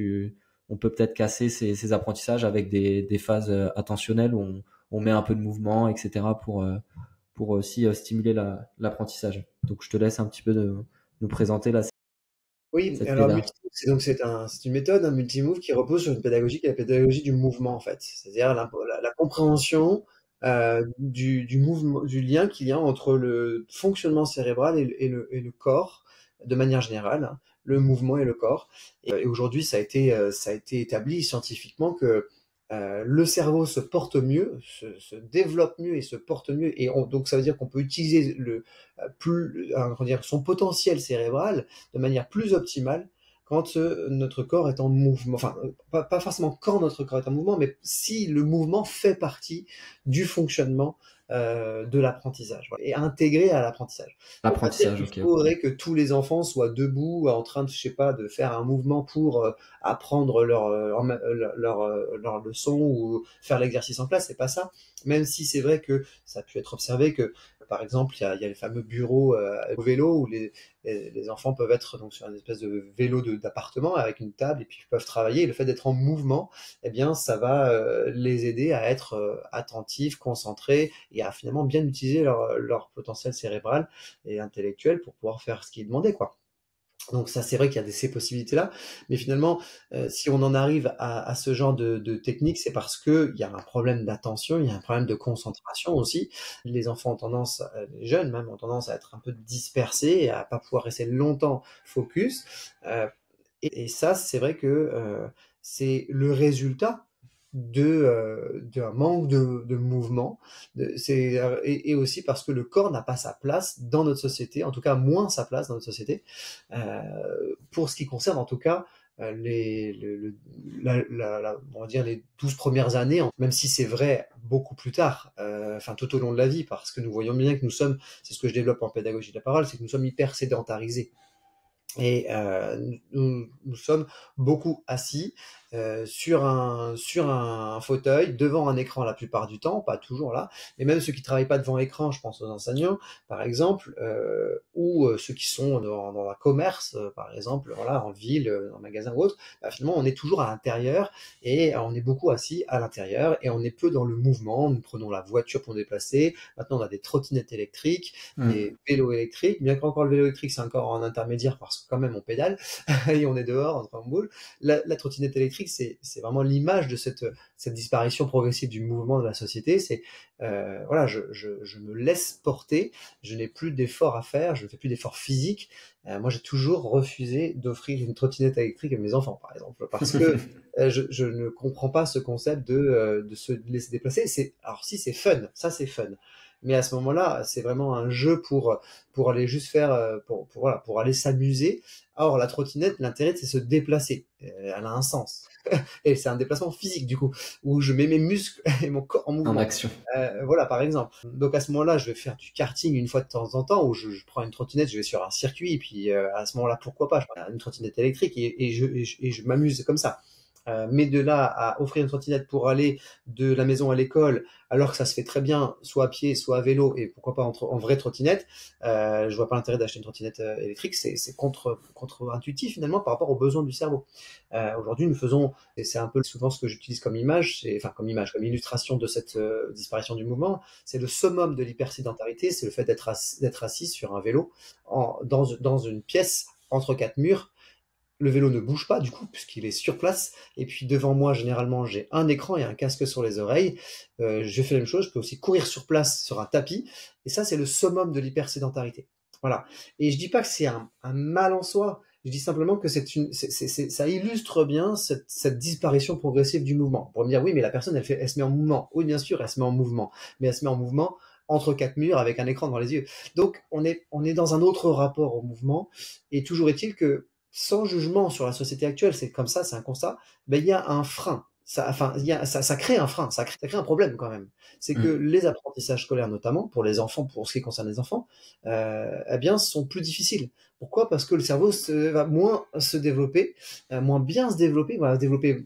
on peut peut-être casser ces apprentissages avec des phases attentionnelles où on met un peu de mouvement, etc., pour aussi stimuler l'apprentissage. Donc je te laisse un petit peu nous présenter Oui, cette alors pédale. multimove, c'est une méthode, un multimove qui repose sur une pédagogie qui est la pédagogie du mouvement, en fait. C'est-à-dire la compréhension du mouvement, du lien qu'il y a entre le fonctionnement cérébral et le corps, de manière générale, hein, le mouvement et le corps. Et aujourd'hui, ça a été établi scientifiquement que le cerveau se porte mieux, se développe mieux et se porte mieux. Et donc, ça veut dire qu'on peut utiliser comment dire, son potentiel cérébral de manière plus optimale quand notre corps est en mouvement. Enfin, pas forcément quand notre corps est en mouvement, mais si le mouvement fait partie du fonctionnement de l'apprentissage, voilà, et intégré à l'apprentissage. Ça veut pas dire L'apprentissage, qu'il ok. faudrait que tous les enfants soient debout en train de, je sais pas, de faire un mouvement pour apprendre leur leçon ou faire l'exercice en classe. C'est pas ça. Même si c'est vrai que ça a pu être observé que, par exemple, il y a les fameux bureaux au vélo où les enfants peuvent être donc sur une espèce de vélo d'appartement avec une table et puis ils peuvent travailler. Et le fait d'être en mouvement, eh bien, ça va les aider à être attentifs, concentrés et à finalement bien utiliser leur potentiel cérébral et intellectuel pour pouvoir faire ce qui est demandé, quoi. Donc ça, c'est vrai qu'il y a ces possibilités-là, mais finalement, si on en arrive à ce genre de technique, c'est parce qu'il y a un problème d'attention, il y a un problème de concentration aussi. Les enfants ont tendance, les jeunes même, ont tendance à être un peu dispersés et à pas pouvoir rester longtemps focus. Euh, et ça, c'est vrai que c'est le résultat d'un manque de mouvement. Et aussi parce que le corps n'a pas sa place dans notre société, en tout cas moins sa place dans notre société, pour ce qui concerne en tout cas on va dire les 12 premières années, même si c'est vrai beaucoup plus tard, enfin tout au long de la vie, parce que nous voyons bien que nous sommes, c'est ce que je développe en pédagogie de la parole, c'est que nous sommes hyper sédentarisés. Et nous sommes beaucoup assis sur un fauteuil, devant un écran la plupart du temps, pas toujours là, mais même ceux qui travaillent pas devant écran, je pense aux enseignants, par exemple, ou ceux qui sont dans un commerce, par exemple, voilà, en ville, en magasin ou autre, bah, finalement, on est toujours à l'intérieur et on est beaucoup assis à l'intérieur et on est peu dans le mouvement. Nous prenons la voiture pour nous déplacer. Maintenant, on a des trottinettes électriques, Hmm. des vélos électriques, bien qu'encore le vélo électrique, c'est encore en intermédiaire parce que quand même on pédale et on est dehors en train de boule. La trottinette électrique, c'est vraiment l'image de cette disparition progressive du mouvement de la société. C'est voilà, je me laisse porter, je n'ai plus d'efforts à faire, je ne fais plus d'efforts physiques. Moi, j'ai toujours refusé d'offrir une trottinette électrique à mes enfants, par exemple, parce que je ne comprends pas ce concept de se laisser déplacer. Alors si c'est fun, ça c'est fun. Mais à ce moment-là, c'est vraiment un jeu pour aller juste faire, voilà, pour aller s'amuser. Or, la trottinette, l'intérêt, c'est se déplacer. Elle a un sens. Et c'est un déplacement physique, du coup, où je mets mes muscles et mon corps en En mouvement. action. Voilà, par exemple. Donc à ce moment-là, je vais faire du karting une fois de temps en temps, où je prends une trottinette, je vais sur un circuit, et puis à ce moment-là, pourquoi pas, je prends une trottinette électrique et je m'amuse comme ça. Mais de là à offrir une trottinette pour aller de la maison à l'école, alors que ça se fait très bien, soit à pied, soit à vélo, et pourquoi pas en vraie trottinette, je vois pas l'intérêt d'acheter une trottinette électrique, c'est contre-intuitif finalement par rapport aux besoins du cerveau. Aujourd'hui, nous faisons, et c'est un peu souvent ce que j'utilise comme image, enfin comme image, comme illustration de cette disparition du mouvement, c'est le summum de l'hypersédentarité, c'est le fait d'être assis sur un vélo dans une pièce entre quatre murs. Le vélo ne bouge pas du coup puisqu'il est sur place et puis devant moi généralement j'ai un écran et un casque sur les oreilles. Je fais la même chose, je peux aussi courir sur place sur un tapis et ça c'est le summum de l'hypersédentarité. Voilà. Et je dis pas que c'est un mal en soi, je dis simplement que ça illustre bien cette disparition progressive du mouvement. Pour me dire oui mais la personne elle se met en mouvement. Oui bien sûr elle se met en mouvement, mais elle se met en mouvement entre quatre murs avec un écran devant les yeux. Donc on est dans un autre rapport au mouvement et toujours est-il que sans jugement sur la société actuelle, c'est comme ça, c'est un constat, ben, il y a un frein. Enfin, ça crée un frein, ça crée un problème quand même. C'est que Hmm. les apprentissages scolaires, notamment pour les enfants, pour ce qui concerne les enfants, eh bien, sont plus difficiles. Pourquoi? Parce que le cerveau va moins se développer, moins bien se développer, va développer,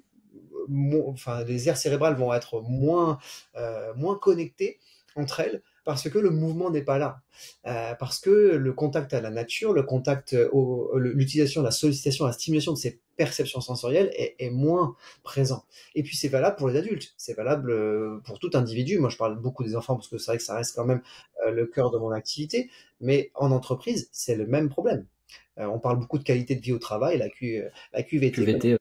enfin, les aires cérébrales vont être moins connectées entre elles parce que le mouvement n'est pas là, parce que le contact à la nature, le contact, l'utilisation, la sollicitation, la stimulation de ces perceptions sensorielles est moins présent. Et puis c'est valable pour les adultes, c'est valable pour tout individu. Moi je parle beaucoup des enfants parce que c'est vrai que ça reste quand même le cœur de mon activité, mais en entreprise c'est le même problème. On parle beaucoup de qualité de vie au travail, la QVT, QVT.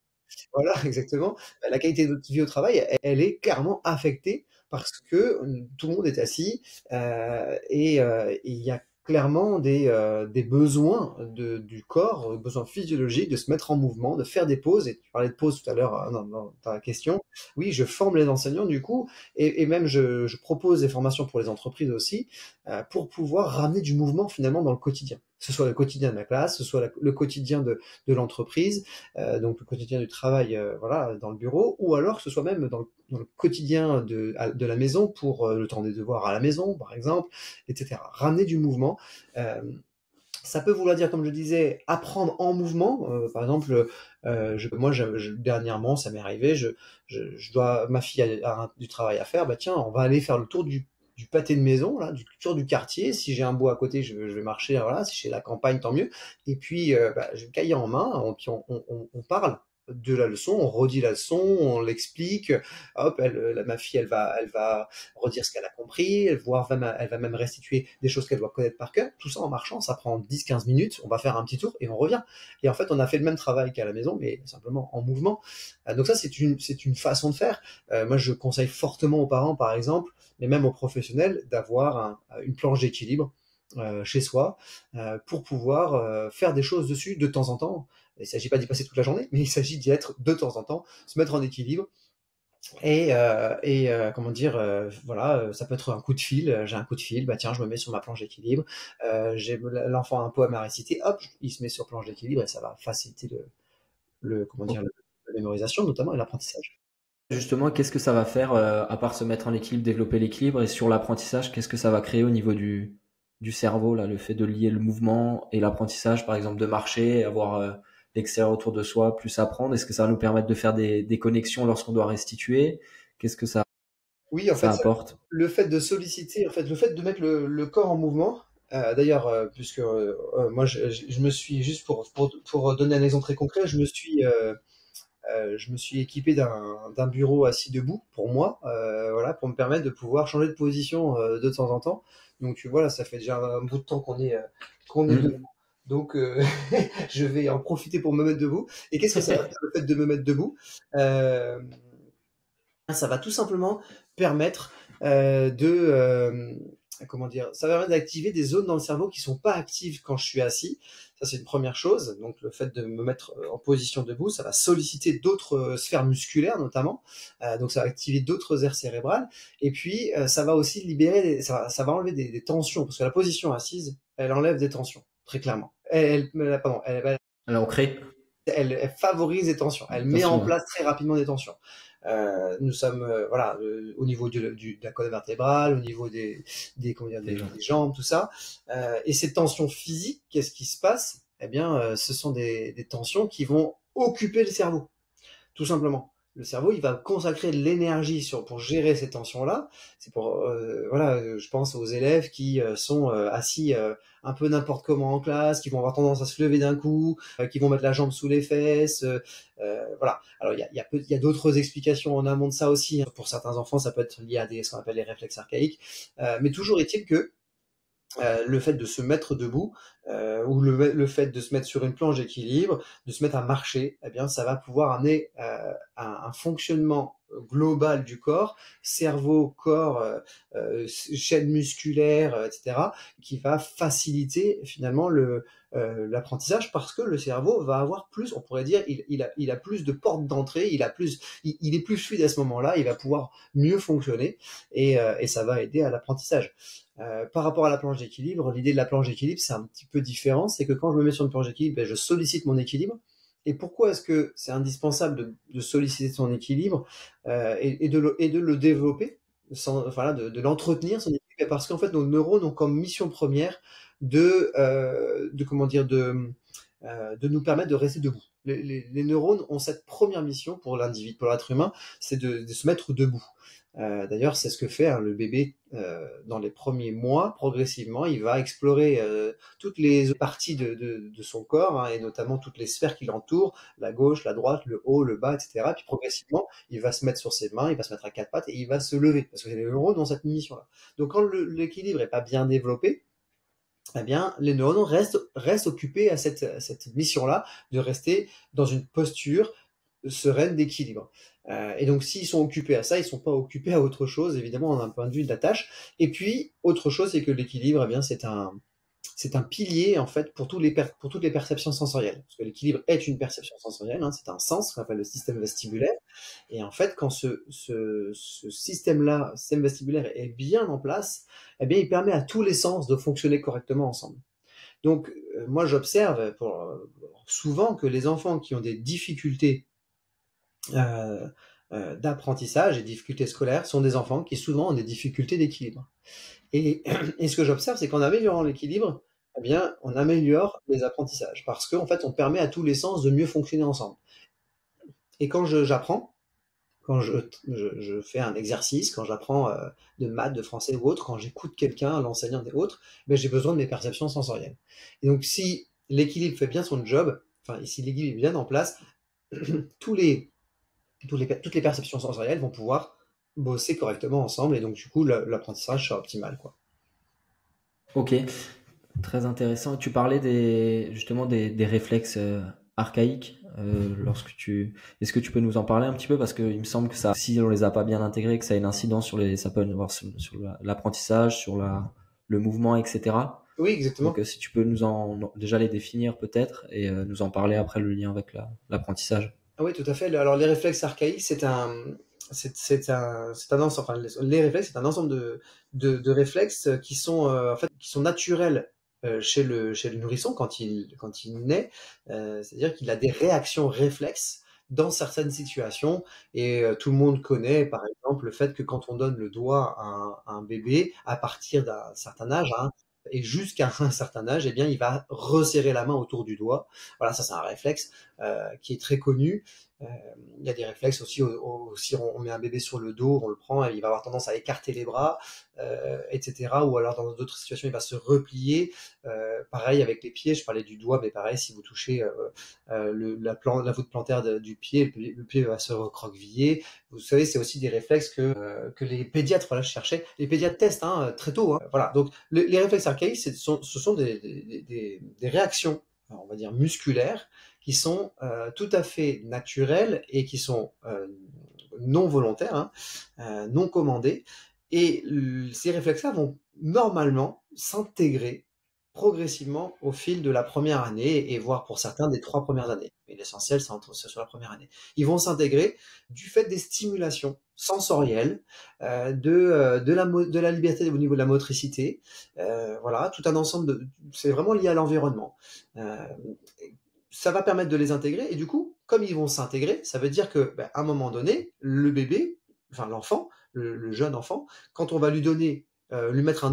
voilà, exactement. La qualité de vie au travail, elle est clairement affectée parce que tout le monde est assis et il y a clairement des besoins du corps, besoins physiologiques de se mettre en mouvement, de faire des pauses. Et tu parlais de pause tout à l'heure dans ta question. Oui, je forme les enseignants du coup et même je propose des formations pour les entreprises aussi pour pouvoir ramener du mouvement finalement dans le quotidien. ce soit le quotidien de la classe, ce soit le quotidien de l'entreprise, donc le quotidien du travail, voilà, dans le bureau, ou alors que ce soit même dans le quotidien de la maison pour le temps des devoirs à la maison, par exemple, etc. Ramener du mouvement. Euh, Ça peut vouloir dire, comme je disais, apprendre en mouvement. Par exemple, dernièrement, ça m'est arrivé, ma fille a du travail à faire, bah tiens, on va aller faire le tour du pâté de maison, là, du tour du quartier. Si j'ai un bois à côté, je vais marcher, voilà. Si j'ai la campagne, tant mieux. Et puis, j'ai le cahier en main, puis on parle de la leçon, on redit la leçon, on l'explique. Hop, ma fille, elle va redire ce qu'elle a compris, elle va même restituer des choses qu'elle doit connaître par cœur. Tout ça en marchant, ça prend 10-15 minutes, on va faire un petit tour et on revient. Et en fait, on a fait le même travail qu'à la maison, mais simplement en mouvement. Donc ça, c'est une façon de faire. Moi, je conseille fortement aux parents, par exemple, mais même aux professionnels, d'avoir une planche d'équilibre chez soi pour pouvoir faire des choses dessus de temps en temps. Il ne s'agit pas d'y passer toute la journée, mais il s'agit d'y être de temps en temps, se mettre en équilibre comment dire, voilà, ça peut être un coup de fil. J'ai un coup de fil, bah tiens, je me mets sur ma planche d'équilibre. J'ai l'enfant a un poème à réciter, hop, il se met sur planche d'équilibre et ça va faciliter comment dire, la mémorisation notamment et l'apprentissage. Justement, qu'est-ce que ça va faire, à part se mettre en équilibre, développer l'équilibre, et sur l'apprentissage, qu'est-ce que ça va créer au niveau du cerveau, là, le fait de lier le mouvement et l'apprentissage, par exemple, de marcher, avoir l'extérieur autour de soi, plus apprendre, est-ce que ça va nous permettre de faire des connexions lorsqu'on doit restituer? Qu'est-ce que Oui, en ça fait, apporte? le fait de solliciter, en fait, le fait de mettre le corps en mouvement. D'ailleurs, puisque moi, je me suis juste pour donner un exemple très concret, je me suis équipé d'un bureau assis debout pour moi, voilà, pour me permettre de pouvoir changer de position de temps en temps. Donc voilà, ça fait déjà un bout de temps qu'on est debout. Hmm. Donc je vais en profiter pour me mettre debout. Et qu'est-ce que ça va faire le fait de me mettre debout? Euh, Ça va tout simplement permettre comment dire, ça va permettre d'activer des zones dans le cerveau qui sont pas actives quand je suis assis. Ça, c'est une première chose. Donc, le fait de me mettre en position debout, ça va solliciter d'autres sphères musculaires, notamment. Donc, ça va activer d'autres aires cérébrales. Et puis, ça va aussi ça va enlever des tensions, parce que la position assise, elle enlève des tensions, très clairement. Pardon, Alors, on crée, elle favorise les tensions. Elle met en attention, hein. place très rapidement des tensions. Nous sommes voilà au niveau de la colonne vertébrale, au niveau comment dire, Des gens. des jambes, tout ça. Et ces tensions physiques, qu'est-ce qui se passe? Eh bien, ce sont des tensions qui vont occuper le cerveau, tout simplement. Le cerveau, il va consacrer de l'énergie pour gérer ces tensions-là. C'est pour, voilà, je pense aux élèves qui sont assis un peu n'importe comment en classe, qui vont avoir tendance à se lever d'un coup, qui vont mettre la jambe sous les fesses. Voilà. Alors, il y a d'autres explications en amont de ça aussi, hein. Pour certains enfants, ça peut être lié à ce qu'on appelle les réflexes archaïques. Mais toujours est-il que le fait de se mettre debout ou le fait de se mettre sur une planche d'équilibre, de se mettre à marcher, eh bien, ça va pouvoir amener un fonctionnement global du corps, cerveau, corps, chaîne musculaire, etc., qui va faciliter finalement l'apprentissage parce que le cerveau va avoir plus, on pourrait dire, il a plus de portes d'entrée, il est plus fluide à ce moment-là, il va pouvoir mieux fonctionner et ça va aider à l'apprentissage. Par rapport à la planche d'équilibre, l'idée de la planche d'équilibre, c'est un petit peu différent. C'est que quand je me mets sur une planche d'équilibre, ben, je sollicite mon équilibre. Et pourquoi est-ce que c'est indispensable de solliciter son équilibre et de le développer, enfin, de l'entretenir, son équilibre? Parce qu'en fait, nos neurones ont comme mission première comment dire, de nous permettre de rester debout. Les neurones ont cette première mission pour l'individu, pour l'être humain, c'est de se mettre debout. D'ailleurs, c'est ce que fait le bébé dans les premiers mois. Progressivement, il va explorer toutes les parties de son corps, hein, et notamment toutes les sphères qui l'entourent, la gauche, la droite, le haut, le bas, etc. Puis progressivement, il va se mettre sur ses mains, il va se mettre à quatre pattes et il va se lever, parce que les neurones ont cette mission-là. Donc quand l'équilibre est pas bien développé, eh bien, les neurones restent occupés à cette mission-là de rester dans une posture sereine d'équilibre. Et donc, s'ils sont occupés à ça, ils ne sont pas occupés à autre chose, évidemment, d'un point de vue de la tâche. Et puis, autre chose, c'est que l'équilibre, eh bien, c'est un pilier en fait pour pour toutes les perceptions sensorielles. Parce que l'équilibre est une perception sensorielle, hein, c'est un sens qu'on appelle le système vestibulaire. Et en fait, quand ce système-là, système vestibulaire est bien en place, eh bien, il permet à tous les sens de fonctionner correctement ensemble. Donc, moi, j'observe souvent que les enfants qui ont des difficultés euh, d'apprentissage et difficultés scolaires sont des enfants qui souvent ont des difficultés d'équilibre. Et, et ce que j'observe, c'est qu'en améliorant l'équilibre, eh bien, on améliore les apprentissages parce qu'en fait, on permet à tous les sens de mieux fonctionner ensemble. Et quand j'apprends, quand je fais un exercice, quand j'apprends de maths, de français ou autre, quand j'écoute quelqu'un, l'enseignant et autres, ben, j'ai besoin de mes perceptions sensorielles. Et donc, si l'équilibre fait bien son job, enfin, si l'équilibre est bien en place, tous les, toutes les perceptions sensorielles vont pouvoir bosser correctement ensemble et donc, du coup, l'apprentissage sera optimal, quoi. Ok, très intéressant. Tu parlais justement des réflexes archaïques. Est-ce que tu peux nous en parler un petit peu parce qu'il me semble que ça, si on les a pas bien intégrés, que ça a une incidence ça peut avoir sur l'apprentissage, sur le mouvement, etc. Oui, Donc, exactement. si tu peux déjà les définir peut-être et nous en parler après le lien avec l'apprentississage. Ah oui, tout à fait. Alors, les réflexes archaïques, c'est un ensemble, enfin, les réflexes, c'est un ensemble de réflexes qui sont, en fait, qui sont naturels chez le nourrisson quand il naît. C'est-à-dire qu'il a des réactions réflexes dans certaines situations. Et tout le monde connaît, par exemple, le fait que quand on donne le doigt à un bébé, à partir d'un certain âge, hein, et jusqu'à un certain âge, eh bien, il va resserrer la main autour du doigt. Voilà, ça c'est un réflexe qui est très connu. Euh, il y a des réflexes aussi, si on met un bébé sur le dos, on le prend, et il va avoir tendance à écarter les bras, etc. Ou alors dans d'autres situations, il va se replier. Pareil avec les pieds, je parlais du doigt, mais pareil, si vous touchez la voûte plantaire du pied, le pied va se recroqueviller. Vous savez, c'est aussi des réflexes que les pédiatres, voilà, je cherchais, les pédiatres testent hein, très tôt. Hein. Voilà, donc les réflexes archaïques, ce sont des réactions, on va dire musculaires, qui sont tout à fait naturelles et qui sont non volontaires, hein, non commandées. Et ces réflexes-là vont normalement s'intégrer progressivement au fil de la première année et voire pour certains des 3 premières années. Mais l'essentiel, c'est sur la première année. Ils vont s'intégrer du fait des stimulations sensorielles, de la liberté au niveau de la motricité, voilà, tout un ensemble c'est vraiment lié à l'environnement. Euh, Ça va permettre de les intégrer et du coup, comme ils vont s'intégrer, ça veut dire que, à un moment donné, le bébé, enfin l'enfant, le jeune enfant, quand on va lui donner, lui mettre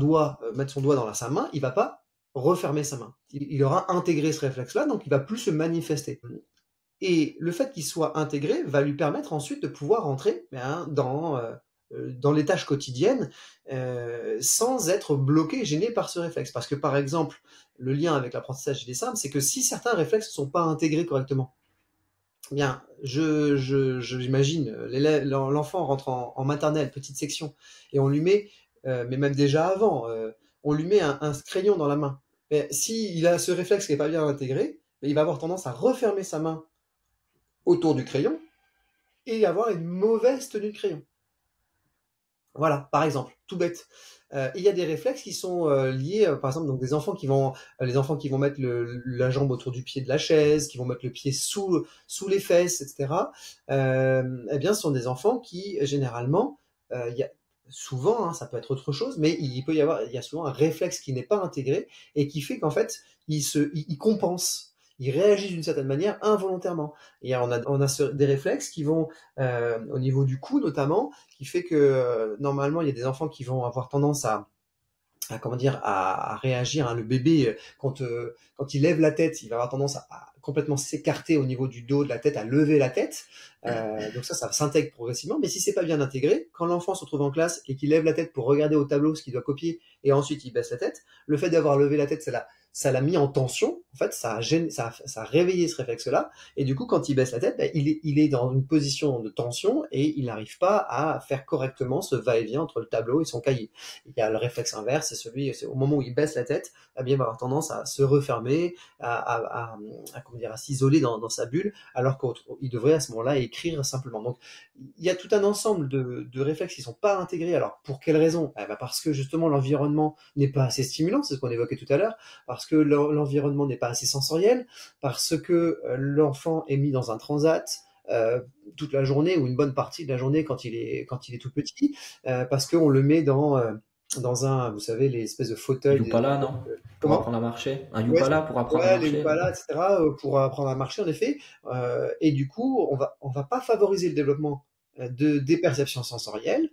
mettre son doigt dans sa main, il va pas refermer sa main. Il aura intégré ce réflexe-là, donc il va plus se manifester. Et le fait qu'il soit intégré va lui permettre ensuite de pouvoir rentrer dans les tâches quotidiennes sans être bloqué, gêné par ce réflexe. Parce que par exemple, le lien avec l'apprentissage il est simple, c'est que si certains réflexes ne sont pas intégrés correctement, eh bien, j'imagine, l'enfant rentre en maternelle, petite section, et on lui met, mais même déjà avant, on lui met un crayon dans la main. Mais s'il a ce réflexe qui n'est pas bien intégré, il va avoir tendance à refermer sa main autour du crayon et avoir une mauvaise tenue de crayon. Voilà, par exemple, tout bête. Il y a des réflexes qui sont liés, par exemple, donc les enfants qui vont mettre la jambe autour du pied de la chaise, qui vont mettre le pied sous les fesses, etc. Eh bien, ce sont des enfants qui, généralement, il y a souvent, hein, ça peut être autre chose, mais il y a souvent un réflexe qui n'est pas intégré et qui fait qu'en fait, il compense. Il réagit d'une certaine manière involontairement. Et des réflexes qui vont, au niveau du cou notamment, qui fait que normalement il y a des enfants qui vont avoir tendance comment dire à réagir hein. Le bébé quand il lève la tête il va avoir tendance à complètement s'écarter au niveau du dos de la tête, à lever la tête, donc ça s'intègre progressivement, mais si c'est pas bien intégré, quand l'enfant se retrouve en classe et qu'il lève la tête pour regarder au tableau ce qu'il doit copier et ensuite il baisse la tête, le fait d'avoir levé la tête ça l'a mis en tension, en fait ça a réveillé ce réflexe là, et du coup quand il baisse la tête il est dans une position de tension et il n'arrive pas à faire correctement ce va-et-vient entre le tableau et son cahier. Il y a le réflexe inverse, c'est au moment où il baisse la tête, eh bien, il va avoir tendance à se refermer, comment dire, à s'isoler dans sa bulle, alors qu'il devrait à ce moment-là écrire simplement. Donc, il y a tout un ensemble de réflexes qui ne sont pas intégrés. Alors, pour quelles raisons? Parce que justement, l'environnement n'est pas assez stimulant, c'est ce qu'on évoquait tout à l'heure, parce que l'environnement n'est pas assez sensoriel, parce que l'enfant est mis dans un transat, toute la journée ou une bonne partie de la journée quand il est tout petit, parce qu'on le met dans un, vous savez, les espèces de fauteuils. Yupala, non? Pour Comment? apprendre à marcher? Un Ouais, Yupala pour apprendre à ouais, les marcher? Upala, etc., pour apprendre à marcher, en effet. Et du coup, on va pas favoriser le développement des perceptions sensorielles.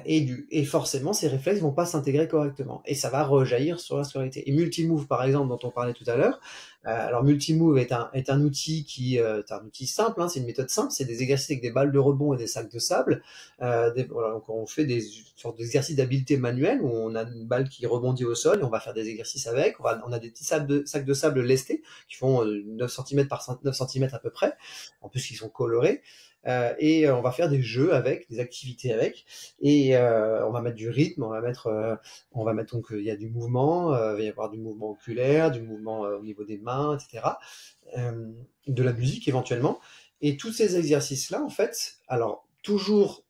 Et forcément, ces réflexes vont pas s'intégrer correctement. Et ça va rejaillir sur la scolarité. Et Multimove, par exemple, dont on parlait tout à l'heure, alors Multimove est un outil est un outil simple, hein, c'est une méthode simple, c'est des exercices avec des balles de rebond et des sacs de sable. Voilà, donc on fait des sortes d'exercices d'habileté manuelle où on a une balle qui rebondit au sol et on va faire des exercices avec. On a des petits sacs de sable lestés qui font 9 cm par 9 cm à peu près. En plus, ils sont colorés. Et on va faire des jeux avec, des activités avec. Et on va mettre du rythme, on va mettre donc il y a du mouvement, il va y avoir du mouvement oculaire, du mouvement au niveau des mains, etc. De la musique éventuellement. Et tous ces exercices-là, en fait, alors toujours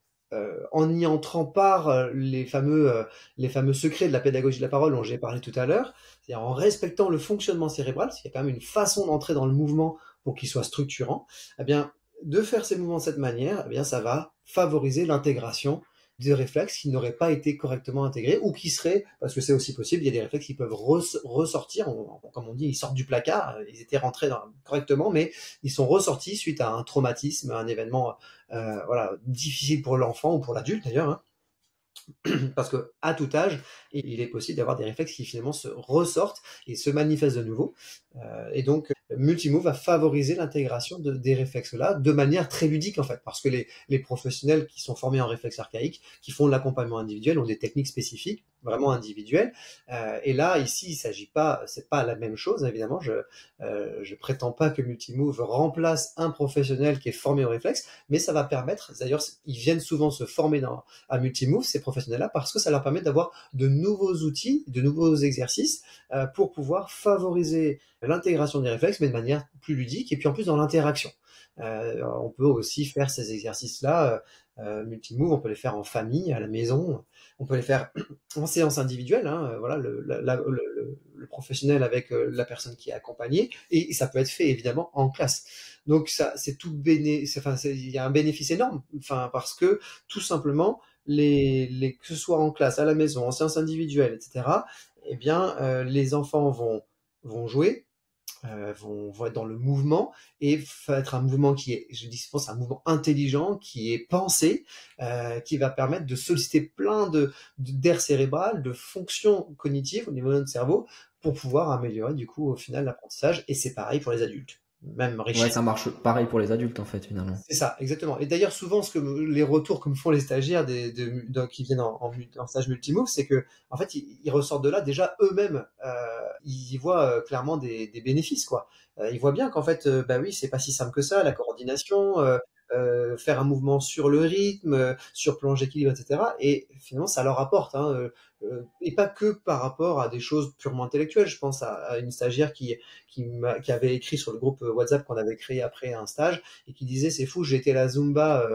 en y entrant par les fameux secrets de la pédagogie de la parole dont j'ai parlé tout à l'heure, c'est-à-dire en respectant le fonctionnement cérébral, parce qu'il y a quand même une façon d'entrer dans le mouvement pour qu'il soit structurant, eh bien, de faire ces mouvements de cette manière, eh bien, ça va favoriser l'intégration des réflexes qui n'auraient pas été correctement intégrés ou qui seraient, parce que c'est aussi possible, il y a des réflexes qui peuvent ressortir, comme on dit, ils sortent du placard, ils étaient rentrés correctement, mais ils sont ressortis suite à un traumatisme, un événement voilà, difficile pour l'enfant ou pour l'adulte d'ailleurs, hein. Parce que à tout âge, il est possible d'avoir des réflexes qui finalement se ressortent et se manifestent de nouveau. Et donc, Multimove va favoriser l'intégration des réflexes-là de manière très ludique en fait, parce que les professionnels qui sont formés en réflexes archaïques, qui font de l'accompagnement individuel, ont des techniques spécifiques, vraiment individuelles. Et là, ici, il s'agit pas, c'est pas la même chose évidemment. Je prétends pas que Multimove remplace un professionnel qui est formé au réflexe, mais ça va permettre. D'ailleurs, ils viennent souvent se former à Multimove, ces professionnels-là, parce que ça leur permet d'avoir de nouveaux outils, de nouveaux exercices pour pouvoir favoriser l'intégration des réflexes, mais de manière plus ludique, et puis en plus dans l'interaction. On peut aussi faire ces exercices-là, Multimove, on peut les faire en famille, à la maison, on peut les faire en séance individuelle, hein, voilà, le professionnel avec la personne qui est accompagnée, et ça peut être fait évidemment en classe. Donc ça, c'est tout enfin, il y a un bénéfice énorme, enfin, parce que tout simplement, que ce soit en classe, à la maison, en séance individuelle, etc., eh bien, les enfants vont jouer, vont être dans le mouvement et va être un mouvement qui est, je dis souvent, c'est un mouvement intelligent, qui est pensé, qui va permettre de solliciter plein d'aires cérébrales, de fonctions cognitives au niveau de notre cerveau pour pouvoir améliorer du coup au final l'apprentissage. Et c'est pareil pour les adultes, même Ouais, enrichir. ça marche pareil pour les adultes en fait finalement. C'est ça, exactement. Et d'ailleurs, souvent, les retours que me font les stagiaires qui viennent en stage multimove, c'est que, en fait, ils ressortent de là déjà eux-mêmes, ils y voient clairement des bénéfices, quoi. Ils voient bien qu'en fait, bah oui, c'est pas si simple que ça, la coordination, faire un mouvement sur le rythme, sur planche d'équilibre, etc. Et finalement, ça leur apporte, hein, et pas que par rapport à des choses purement intellectuelles. Je pense à une stagiaire qui avait écrit sur le groupe WhatsApp qu'on avait créé après un stage et qui disait c'est fou, j'ai été à la Zumba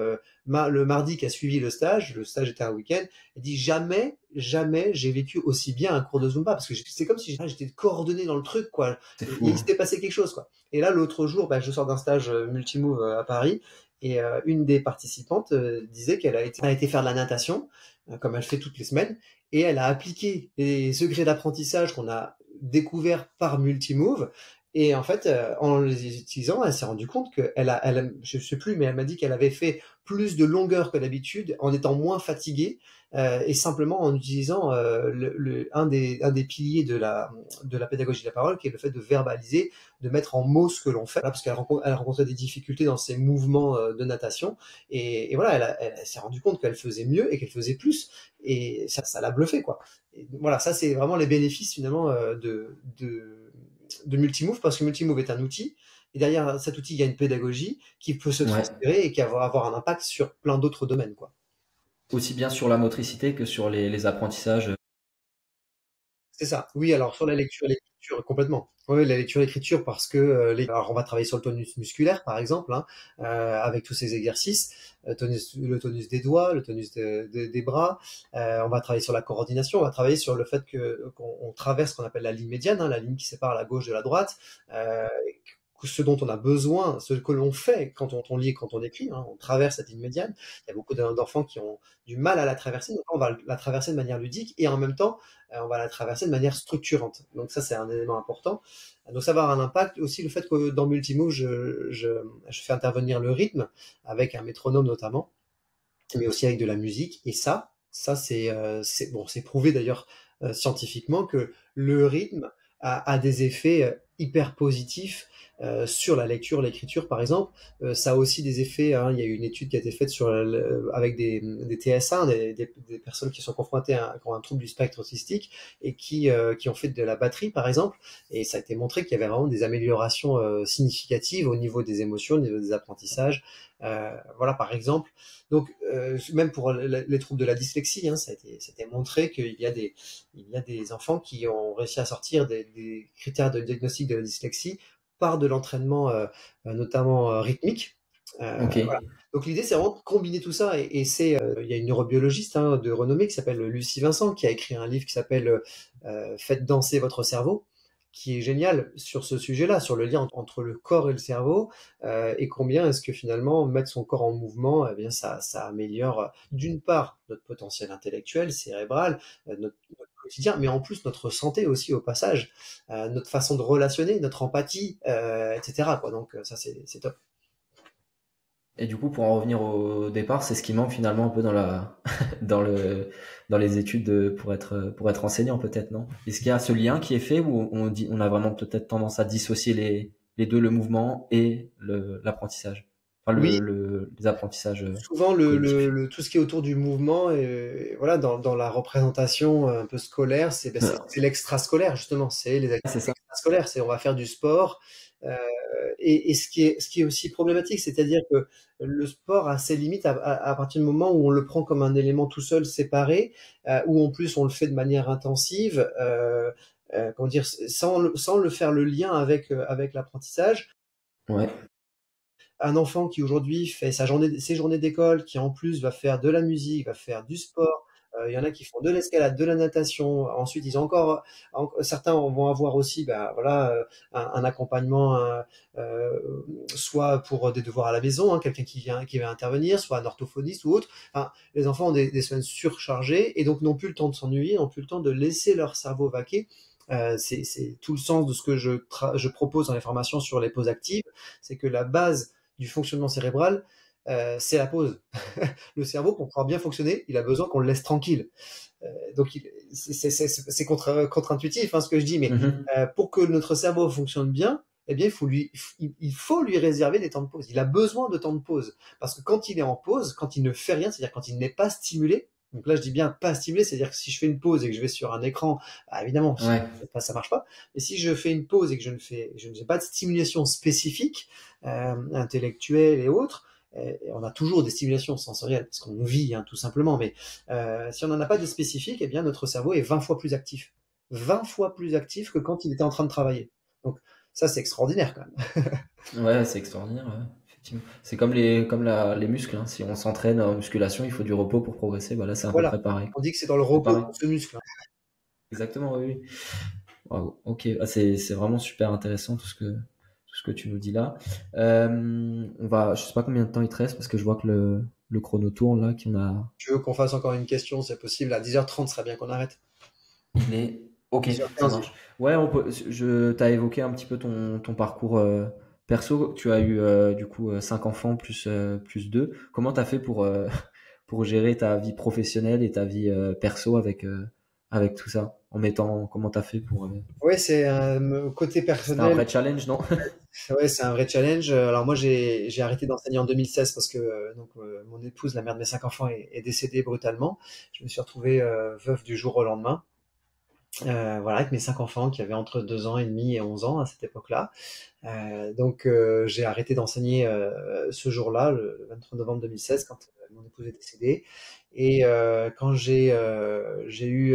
le mardi qui a suivi le stage était un week-end, elle dit jamais j'ai vécu aussi bien un cours de Zumba parce que c'est comme si j'étais coordonné dans le truc quoi, C'est et fou. il s'était passé quelque chose quoi. Et là l'autre jour, bah, je sors d'un stage multimove à Paris et une des participantes disait qu'elle a été faire de la natation comme elle fait toutes les semaines et elle a appliqué les secrets d'apprentissage qu'on a découvert par Multimove. Et en fait, en les utilisant, elle s'est rendue compte je sais plus, mais elle m'a dit qu'elle avait fait plus de longueur que d'habitude en étant moins fatiguée et simplement en utilisant un des piliers de la pédagogie de la parole, qui est le fait de verbaliser, de mettre en mots ce que l'on fait, voilà, parce elle rencontrait des difficultés dans ses mouvements de natation. Et voilà, elle s'est rendue compte qu'elle faisait mieux et qu'elle faisait plus. Et ça l'a bluffé, quoi. Et voilà, ça c'est vraiment les bénéfices finalement de Multimove, parce que Multimove est un outil, et derrière cet outil, il y a une pédagogie qui peut se Ouais. transférer et qui va avoir un impact sur plein d'autres domaines, quoi. Aussi bien sur la motricité que sur les apprentissages. C'est ça. Oui, alors sur la lecture et l'écriture, complètement. Oui, la lecture et l'écriture, parce que alors on va travailler sur le tonus musculaire, par exemple, hein, avec tous ces exercices, le tonus des doigts, le tonus des bras. On va travailler sur la coordination, on va travailler sur le fait qu'on traverse ce qu'on appelle la ligne médiane, hein, la ligne qui sépare la gauche de la droite. ce dont on a besoin, ce que l'on fait quand on lit, quand on écrit, hein, on traverse cette ligne médiane. Il y a beaucoup d'enfants qui ont du mal à la traverser, donc on va la traverser de manière ludique et en même temps, on va la traverser de manière structurante. Donc ça, c'est un élément important. Donc ça va avoir un impact aussi le fait que dans Multimove, je fais intervenir le rythme avec un métronome notamment, mais aussi avec de la musique. Et ça c'est bon, c'est prouvé d'ailleurs scientifiquement que le rythme a des effets hyper positifs sur la lecture, l'écriture par exemple. Ça a aussi des effets, hein, il y a eu une étude qui a été faite avec des TSA, des personnes qui sont confrontées qui ont un trouble du spectre autistique et qui ont fait de la batterie par exemple. Et ça a été montré qu'il y avait vraiment des améliorations significatives au niveau des émotions, au niveau des apprentissages. Voilà par exemple. Donc, même pour les troubles de la dyslexie, hein, c'était montré qu'il y a des enfants qui ont réussi à sortir des critères de diagnostic de la dyslexie par de l'entraînement, notamment rythmique. Ok. Voilà. Donc l'idée, c'est vraiment de combiner tout ça. Il y a une neurobiologiste hein, de renommée qui s'appelle Lucie Vincent, qui a écrit un livre qui s'appelle Faites danser votre cerveau, qui est génial sur ce sujet-là, sur le lien entre le corps et le cerveau, et combien est-ce que finalement mettre son corps en mouvement, eh bien ça améliore d'une part notre potentiel intellectuel, cérébral, notre quotidien, mais en plus notre santé aussi au passage, notre façon de relationner, notre empathie, etc. quoi. Donc ça c'est top. Et du coup, pour en revenir au départ, c'est ce qui manque finalement un peu dans la, dans le, dans les études pour être enseignant peut-être, non? Est-ce qu'il y a ce lien qui est fait ou on a vraiment peut-être tendance à dissocier les deux, le mouvement et l'apprentissage? Enfin, Oui, les apprentissages souvent cognitifs. tout ce qui est autour du mouvement et voilà dans la représentation un peu scolaire, c'est l'extrascolaire justement, c'est les C'est activités ça. extrascolaires, c'est on va faire du sport. Et ce qui est aussi problématique, c'est-à-dire que le sport a ses limites à partir du moment où on le prend comme un élément tout seul séparé, où en plus on le fait de manière intensive, comment dire, sans le faire le lien avec l'apprentissage. Ouais. Un enfant qui aujourd'hui fait ses journées d'école, qui en plus va faire de la musique, va faire du sport, il y en a qui font de l'escalade, de la natation. Ensuite, ils ont certains vont avoir aussi, bah, voilà, un accompagnement, soit pour des devoirs à la maison, hein, quelqu'un qui va intervenir, soit un orthophoniste ou autre. Enfin, les enfants ont des semaines surchargées et donc n'ont plus le temps de s'ennuyer, n'ont plus le temps de laisser leur cerveau vaquer. C'est tout le sens de ce que je propose dans les formations sur les pauses actives, c'est que la base du fonctionnement cérébral, c'est la pause. Le cerveau, pour pouvoir bien fonctionner, il a besoin qu'on le laisse tranquille. Donc, c'est contre-intuitif hein, ce que je dis, mais Mhm. pour que notre cerveau fonctionne bien, eh bien, il faut lui réserver des temps de pause. Il a besoin de temps de pause. Parce que quand il est en pause, quand il ne fait rien, c'est-à-dire quand il n'est pas stimulé, donc là je dis bien pas stimulé, c'est-à-dire que si je fais une pause et que je vais sur un écran, bah, évidemment, Ouais. ça marche pas. Mais si je fais une pause et que je ne fais pas de stimulation spécifique, intellectuelle et autres, et on a toujours des stimulations sensorielles parce qu'on vit hein, tout simplement, mais si on n'en a pas de spécifique, eh bien notre cerveau est 20 fois plus actif. 20 fois plus actif que quand il était en train de travailler. Donc ça, c'est extraordinaire quand même. Ouais, c'est extraordinaire, ouais, effectivement. C'est comme les muscles, hein. Si on s'entraîne en musculation, il faut du repos pour progresser. Bah là, c'est à peu Voilà. près pareil. On dit que c'est dans le C'est repos pareil. qu'on se muscle. Hein. Exactement, oui, oui. Waouh, ok. Ah, c'est vraiment super intéressant tout ce que tu nous dis là. Je sais pas combien de temps il te reste parce que je vois que le chrono tourne là, qu'on a, Tu veux qu'on fasse encore une question, c'est possible. À 10h30, ce serait bien qu'on arrête. il est, ok, ça 10h15. marche. Ouais, t'as évoqué un petit peu ton parcours, perso. Tu as eu, du coup, 5 enfants plus deux. Comment t'as fait pour gérer ta vie professionnelle et ta vie, perso avec tout ça? Comment t'as fait Ouais, c'est un côté c'était un personnel. vrai challenge, non? Ouais, c'est un vrai challenge. Alors moi, j'ai arrêté d'enseigner en 2016 parce que mon épouse, la mère de mes 5 enfants, est décédée brutalement. Je me suis retrouvé veuf du jour au lendemain. Voilà, avec mes 5 enfants qui avaient entre 2 ans et demi et 11 ans à cette époque-là. Donc j'ai arrêté d'enseigner ce jour-là, le 23 novembre 2016, quand mon épouse est décédée. Et quand j'ai eu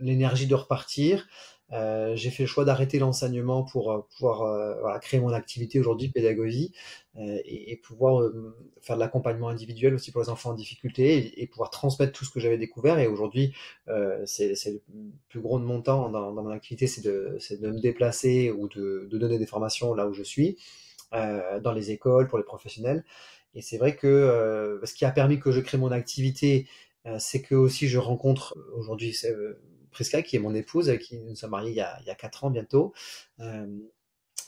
l'énergie de repartir, J'ai fait le choix d'arrêter l'enseignement pour pouvoir voilà, créer mon activité aujourd'hui de pédagogie et pouvoir faire de l'accompagnement individuel aussi pour les enfants en difficulté et pouvoir transmettre tout ce que j'avais découvert. Et aujourd'hui, c'est le plus gros de mon temps dans mon activité, c'est de me déplacer ou de donner des formations là où je suis, dans les écoles, pour les professionnels. Et c'est vrai que ce qui a permis que je crée mon activité, c'est que aussi je rencontre aujourd'hui Prisca, qui est mon épouse, avec qui nous sommes mariés il y a 4 ans bientôt, euh,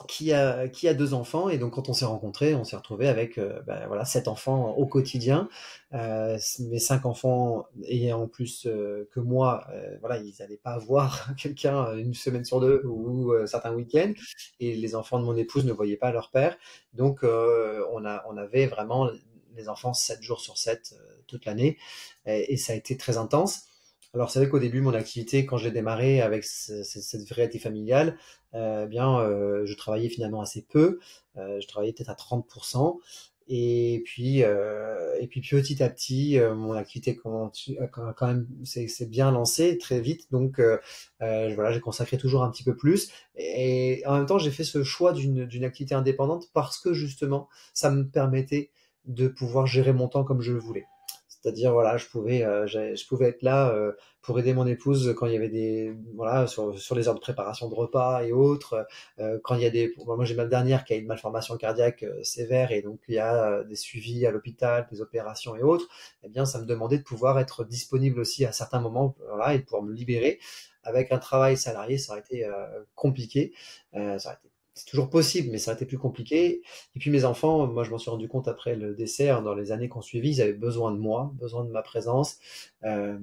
qui a 2 enfants. Et donc quand on s'est rencontrés, on s'est retrouvés avec ben, voilà, 7 enfants au quotidien. Mes 5 enfants ayant plus que moi, voilà, ils n'allaient pas voir quelqu'un une semaine sur deux ou certains week-ends. Et les enfants de mon épouse ne voyaient pas leur père. Donc on avait vraiment les enfants 7 jours sur 7 toute l'année. Et ça a été très intense. Alors c'est vrai qu'au début, mon activité, quand je l'ai démarré avec cette variété familiale, je travaillais finalement assez peu. Je travaillais peut-être à 30%. Et puis petit à petit, mon activité quand même c'est bien lancé très vite. Donc voilà, j'ai consacré toujours un petit peu plus. Et en même temps, j'ai fait ce choix d'une activité indépendante parce que justement, ça me permettait de pouvoir gérer mon temps comme je le voulais. C'est-à-dire, voilà, je pouvais être là pour aider mon épouse quand il y avait voilà, sur les heures de préparation de repas et autres. Quand il y a moi j'ai ma dernière qui a une malformation cardiaque sévère et donc il y a des suivis à l'hôpital, des opérations et autres. Eh bien, ça me demandait de pouvoir être disponible aussi à certains moments, voilà, et de pouvoir me libérer. Avec un travail salarié, ça aurait été compliqué. Ça aurait été C'est toujours possible, mais ça a été plus compliqué. Et puis mes enfants, moi je m'en suis rendu compte après le décès, dans les années qui ont suivi, ils avaient besoin de moi, besoin de ma présence. Euh,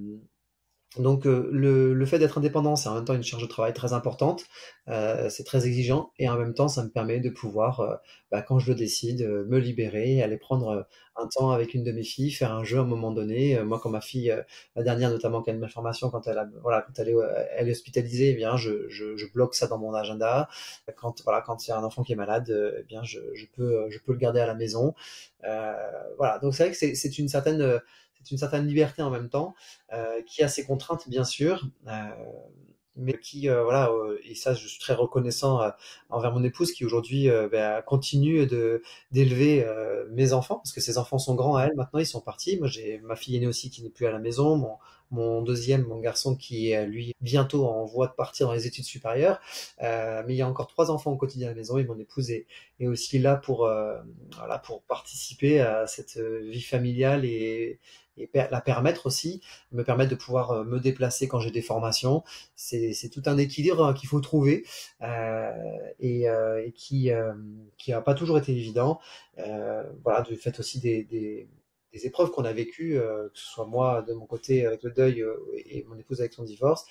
donc le fait d'être indépendant, c'est en même temps une charge de travail très importante, c'est très exigeant, et en même temps ça me permet de pouvoir, quand je le décide, me libérer, aller prendre un temps avec une de mes filles, faire un jeu à un moment donné. Moi quand ma fille, la dernière notamment, qui a une malformation, voilà, quand elle est hospitalisée, eh bien je bloque ça dans mon agenda. Quand il y a un enfant qui est malade, eh bien je peux le garder à la maison. Euh, voilà, donc c'est vrai que c'est une certaine liberté en même temps, qui a ses contraintes bien sûr, mais qui voilà, et ça je suis très reconnaissant envers mon épouse qui aujourd'hui continue de d'élever mes enfants, parce que ses enfants sont grands à elle maintenant, ils sont partis. Moi j'ai ma fille aînée aussi qui n'est plus à la maison, mon garçon qui est lui bientôt en voie de partir dans les études supérieures, mais il y a encore 3 enfants au quotidien à la maison, et mon épouse est aussi là pour voilà, pour participer à cette vie familiale et la permettre aussi, me permettre de pouvoir me déplacer quand j'ai des formations. C'est tout un équilibre qu'il faut trouver, et qui a pas toujours été évident. Voilà, du fait aussi des épreuves qu'on a vécues, que ce soit moi de mon côté avec le deuil, et mon épouse avec son divorce,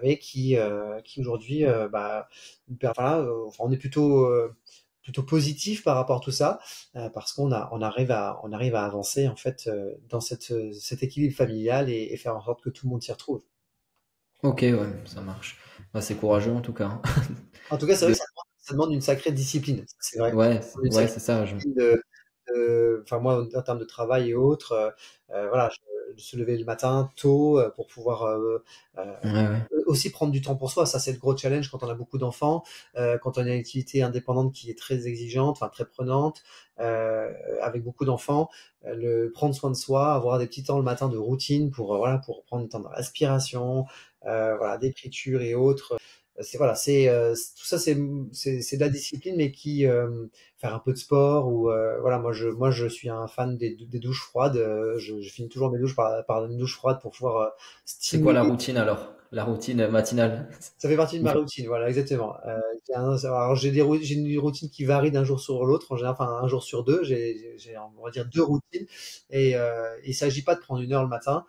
mais qui aujourd'hui, voilà, enfin, on est plutôt positif par rapport à tout ça, parce on arrive à avancer en fait dans cet équilibre familial, et faire en sorte que tout le monde s'y retrouve. Ok, ouais, ça marche. Bah, c'est courageux en tout cas, hein. En tout cas, c'est vrai De... que ça demande une sacrée discipline, c'est vrai. Ouais, Ça demande une ouais, sacrée c'est ça. discipline enfin moi en termes de travail et autres, voilà, se lever le matin tôt pour pouvoir euh, Ouais, ouais. aussi prendre du temps pour soi. Ça, c'est le gros challenge quand on a beaucoup d'enfants, quand on a une activité indépendante qui est très exigeante, enfin très prenante, avec beaucoup d'enfants. Le prendre soin de soi, avoir des petits temps le matin de routine pour voilà, pour prendre du temps de respiration, voilà, d'écriture et autres. Tout ça, c'est de la discipline, mais qui faire un peu de sport, ou voilà, moi je suis un fan des douches froides. Je finis toujours mes douches par une douche froide pour pouvoir C'est quoi la stimuler. routine alors? La routine matinale? Ça fait partie de Ou- ma routine, voilà, exactement. Alors j'ai une routine qui varie d'un jour sur l'autre, en général, enfin un jour sur deux. On va dire 2 routines, et il s'agit pas de prendre 1 heure le matin.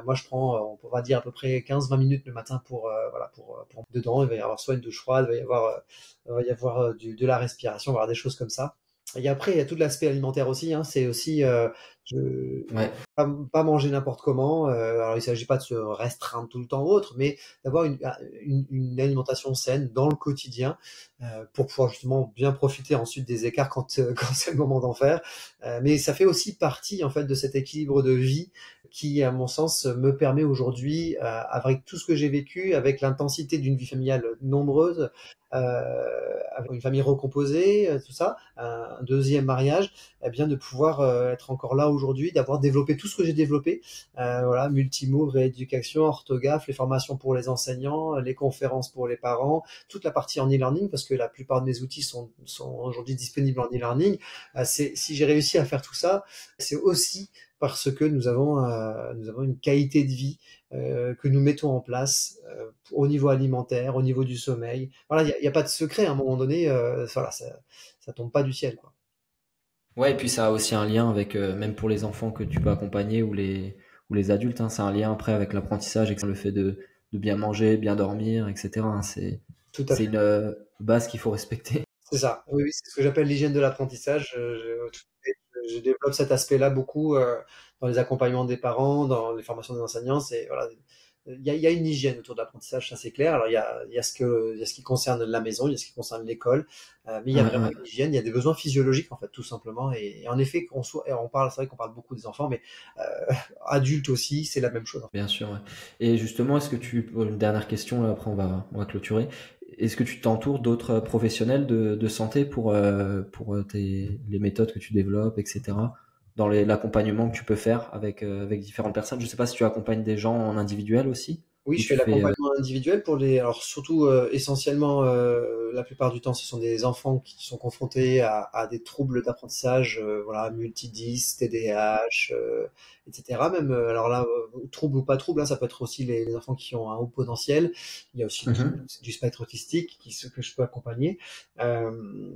Moi, je prends, on va dire à peu près 15-20 minutes le matin pour voilà, pour dedans. Il va y avoir soit une douche froide, il va y avoir de la respiration, il va y avoir des choses comme ça. Et après, il y a tout l'aspect alimentaire aussi, hein. C'est aussi Je Ouais. pas manger n'importe comment. Alors il s'agit pas de se restreindre tout le temps ou autre, mais d'avoir une alimentation saine dans le quotidien pour pouvoir justement bien profiter ensuite des écarts quand, quand c'est le moment d'en faire. Mais ça fait aussi partie en fait de cet équilibre de vie qui, à mon sens, me permet aujourd'hui, avec tout ce que j'ai vécu, avec l'intensité d'une vie familiale nombreuse, avec une famille recomposée, tout ça, un deuxième mariage, eh bien de pouvoir être encore là aujourd'hui, d'avoir développé tout ce que j'ai développé, voilà, multimove, rééducation, orthographe, les formations pour les enseignants, les conférences pour les parents, toute la partie en e-learning, parce que la plupart de mes outils sont aujourd'hui disponibles en e-learning. Si j'ai réussi à faire tout ça, c'est aussi parce que nous avons une qualité de vie que nous mettons en place au niveau alimentaire, au niveau du sommeil. Voilà, il y a pas de secret à un moment donné. Voilà, ça tombe pas du ciel, quoi. Ouais, et puis ça a aussi un lien avec, même pour les enfants que tu peux accompagner ou les adultes, hein, c'est un lien après avec l'apprentissage et le fait de bien manger, bien dormir, etc., hein, Tout à c'est fait. une base qu'il faut respecter. C'est ça. Oui, oui, c'est ce que j'appelle l'hygiène de l'apprentissage. Je développe cet aspect-là beaucoup dans les accompagnements des parents, dans les formations des enseignants. C'est voilà, il y a une hygiène autour de l'apprentissage, ça c'est clair. Alors il y a il y a ce qui concerne la maison, il y a ce qui concerne l'école, mais il y Ouais, a vraiment ouais, une hygiène, il y a des besoins physiologiques en fait, tout simplement. Et en effet, et on parle, c'est vrai qu'on parle beaucoup des enfants, mais adultes aussi, c'est la même chose. bien sûr. Ouais. Et justement, pour une dernière question, là, après on va clôturer. Est-ce que tu t'entoures d'autres professionnels de santé pour les méthodes que tu développes, etc., dans l'accompagnement que tu peux faire avec différentes personnes? Je sais pas si tu accompagnes des gens en individuel aussi, Oui, ou je tu fais fais. l'accompagnement individuel pour alors surtout essentiellement la plupart du temps, ce sont des enfants qui sont confrontés à des troubles d'apprentissage, voilà, multidis, TDAH, etc. Même alors là, trouble ou pas trouble, hein, ça peut être aussi les enfants qui ont un haut potentiel. Il y a aussi Mhm. du spectre autistique que je peux accompagner. Euh,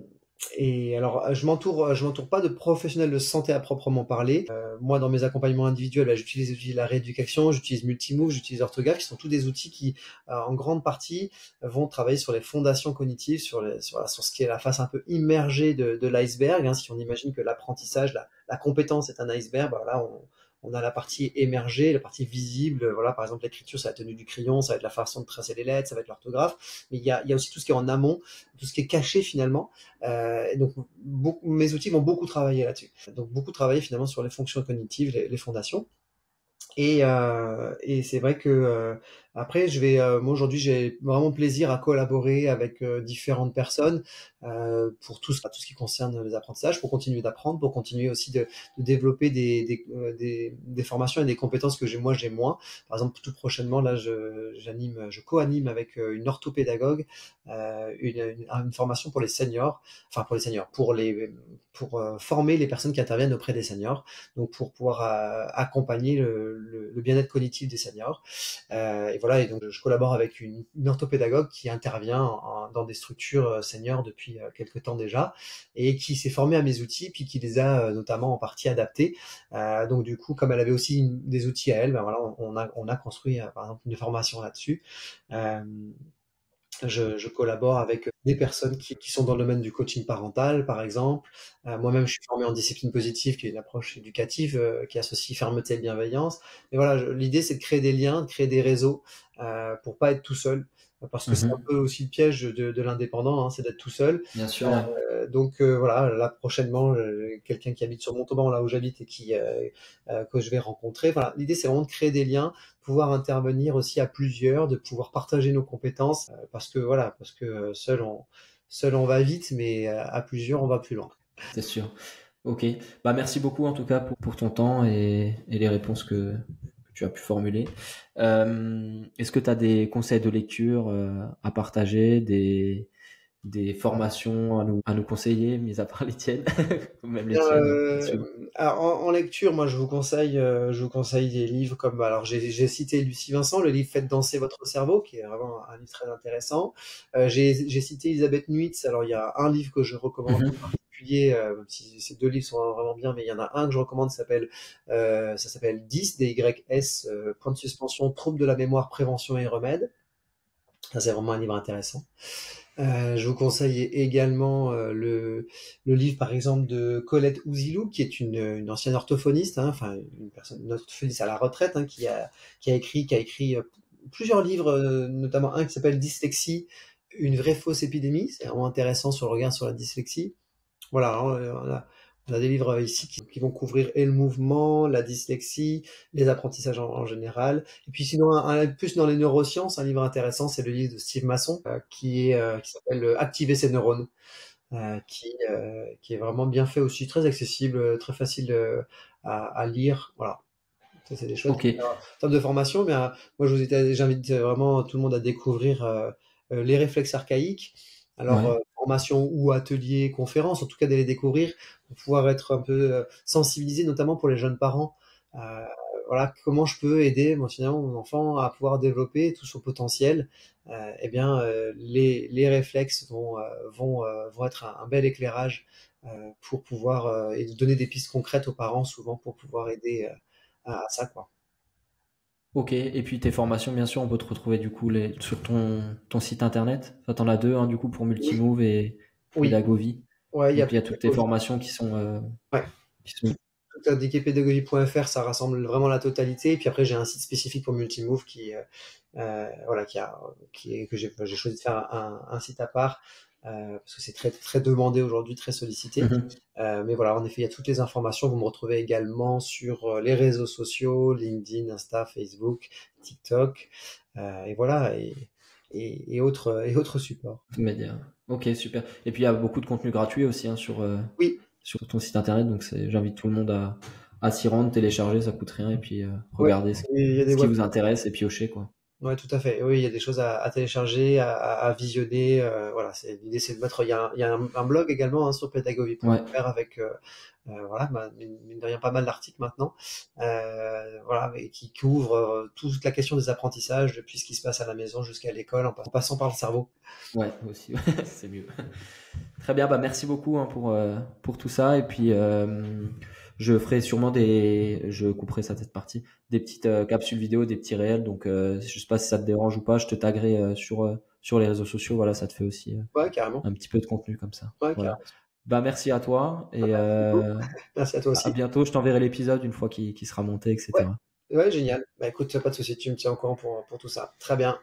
et alors, je m'entoure pas de professionnels de santé à proprement parler. Moi, dans mes accompagnements individuels, là, j'utilise la rééducation, j'utilise Multimove, j'utilise Orthographe, qui sont tous des outils qui, en grande partie, vont travailler sur les fondations cognitives, sur ce qui est la face un peu immergée de l'iceberg. Hein. Si on imagine que l'apprentissage, la compétence est un iceberg, bah, là, on a la partie émergée, la partie visible. Voilà, par exemple, l'écriture, ça va être la tenue du crayon, ça va être la façon de tracer les lettres, ça va être l'orthographe. Mais il y a aussi tout ce qui est en amont, tout ce qui est caché finalement. Et donc, mes outils vont beaucoup travailler là-dessus. Donc, beaucoup travailler finalement sur les fonctions cognitives, les fondations. Et c'est vrai que après, moi aujourd'hui, j'ai vraiment plaisir à collaborer avec différentes personnes pour tout ce qui concerne les apprentissages, pour continuer d'apprendre, pour continuer aussi de développer des formations et des compétences que j'ai moins. Par exemple, tout prochainement, là, je co-anime avec une orthopédagogue une formation pour les seniors, enfin pour les seniors, pour former les personnes qui interviennent auprès des seniors, donc pour pouvoir accompagner le bien-être cognitif des seniors. Et voilà, et donc je collabore avec une orthopédagogue qui intervient dans des structures seniors depuis quelques temps déjà, et qui s'est formée à mes outils, puis qui les a notamment en partie adaptés. Donc du coup, comme elle avait aussi des outils à elle, ben voilà, on a construit par exemple une formation là-dessus. Euh, je collabore avec des personnes qui sont dans le domaine du coaching parental, par exemple. Moi-même, je suis formé en discipline positive, qui est une approche éducative qui associe fermeté et bienveillance. Mais voilà, l'idée, c'est de créer des liens, de créer des réseaux pour pas être tout seul. Parce que c'est un Mhm. peu aussi le piège de l'indépendant, hein, c'est d'être tout seul. Bien sûr, ouais. Donc voilà, là prochainement, quelqu'un qui habite sur Montauban, là où j'habite, et que je vais rencontrer. Voilà, l'idée, c'est vraiment de créer des liens, pouvoir intervenir aussi à plusieurs, de pouvoir partager nos compétences, parce que voilà, parce que seul on va vite, mais à plusieurs on va plus loin. C'est sûr. Ok. Bah, merci beaucoup en tout cas pour ton temps et les réponses que tu as pu formuler. Est-ce que tu as des conseils de lecture à partager, des formations à nous conseiller, mis à part les tiennes, ou même les Bien, tiennes, hein, bien sûr. alors en lecture, moi je vous conseille des livres comme, alors j'ai cité Lucie Vincent, le livre Faites danser votre cerveau, qui est vraiment un livre très intéressant. J'ai cité Elisabeth Nuits. Alors il y a un livre que je recommande en Mhm. particulier, même si ces deux livres sont vraiment bien, mais il y en a un que je recommande, ça s'appelle 10, DYS, point de suspension, troubles de la mémoire, prévention et remède. Ça, c'est vraiment un livre intéressant. Je vous conseille également le livre, par exemple, de Colette Ouzilou, qui est une ancienne orthophoniste, hein, enfin une orthophoniste à la retraite, hein, qui a écrit plusieurs livres, notamment un qui s'appelle Dyslexie, une vraie fausse épidémie. C'est vraiment intéressant sur le regard sur la dyslexie. Voilà, alors, on a des livres ici qui vont couvrir et le mouvement, la dyslexie, les apprentissages en général. Et puis sinon, plus dans les neurosciences, un livre intéressant, c'est le livre de Steve Masson, qui s'appelle Activer ses neurones, qui est vraiment bien fait aussi, très accessible, très facile à lire. Voilà, ça c'est des choses. Ok, En termes de formation, mais moi j'invite vraiment tout le monde à découvrir les réflexes archaïques. Alors, ouais. formation ou atelier, conférence, en tout cas d'aller découvrir pour pouvoir être un peu sensibilisé, notamment pour les jeunes parents. Euh, voilà, comment je peux aider finalement mon enfant à pouvoir développer tout son potentiel. Eh bien, les réflexes vont être un bel éclairage pour pouvoir et donner des pistes concrètes aux parents souvent pour pouvoir aider à ça, quoi. Ok, et puis tes formations, bien sûr, on peut te retrouver du coup sur ton site internet. Enfin, t'en as deux, hein, du coup, pour Oui, Multimove et oui, Pédagovie. ouais, il y a Donc il y a toutes tes formations ouais, qui sont... tout indiqué pédagogie.fr, ça rassemble vraiment la totalité. Et puis après, j'ai un site spécifique pour Multimove voilà, que j'ai choisi de faire un site à part parce que c'est très, très demandé aujourd'hui, très sollicité. Mhm. Mais voilà, en effet, il y a toutes les informations. Vous me retrouvez également sur les réseaux sociaux, LinkedIn, Insta, Facebook, TikTok, et voilà, et autres supports. Média. Ok, super. Et puis il y a beaucoup de contenu gratuit aussi, hein, Oui, sur ton site internet, donc j'invite tout le monde à s'y rendre, télécharger, ça coûte rien, et puis ouais, regarder il y a des ce qui web. vous intéresse et piocher, quoi. Ouais, tout à fait. Oui, il y a des choses à télécharger, à visionner. Voilà, l'idée, c'est de mettre. Il y a un blog également, hein, sur Ouais, pédagogie.fr avec voilà, mine de rien, pas mal d'articles maintenant. Voilà, mais qui couvre toute la question des apprentissages, depuis ce qui se passe à la maison jusqu'à l'école, en passant par le cerveau. ouais, aussi, c'est mieux. Très bien, bah merci beaucoup, hein, pour tout ça. Et puis je ferai sûrement je couperai cette partie, des petites capsules vidéo, des petits réels. Donc je sais pas si ça te dérange ou pas, je te taguerai sur les réseaux sociaux. Voilà, ça te fait aussi Ouais, carrément. un petit peu de contenu comme ça. Ouais, Voilà. carrément. Bah merci à toi et Merci beaucoup. Merci à toi à aussi. bientôt. Je t'enverrai l'épisode une fois qu'il sera monté, Ouais, etc. ouais, génial. Bah écoute, pas de souci, tu me tiens au courant pour tout ça. Très bien.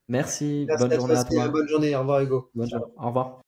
Merci, Merci bonne à toi journée à aussi, hein. toi. Bonne journée. Au revoir, Hugo. Bonne Ciao. journée. Au revoir.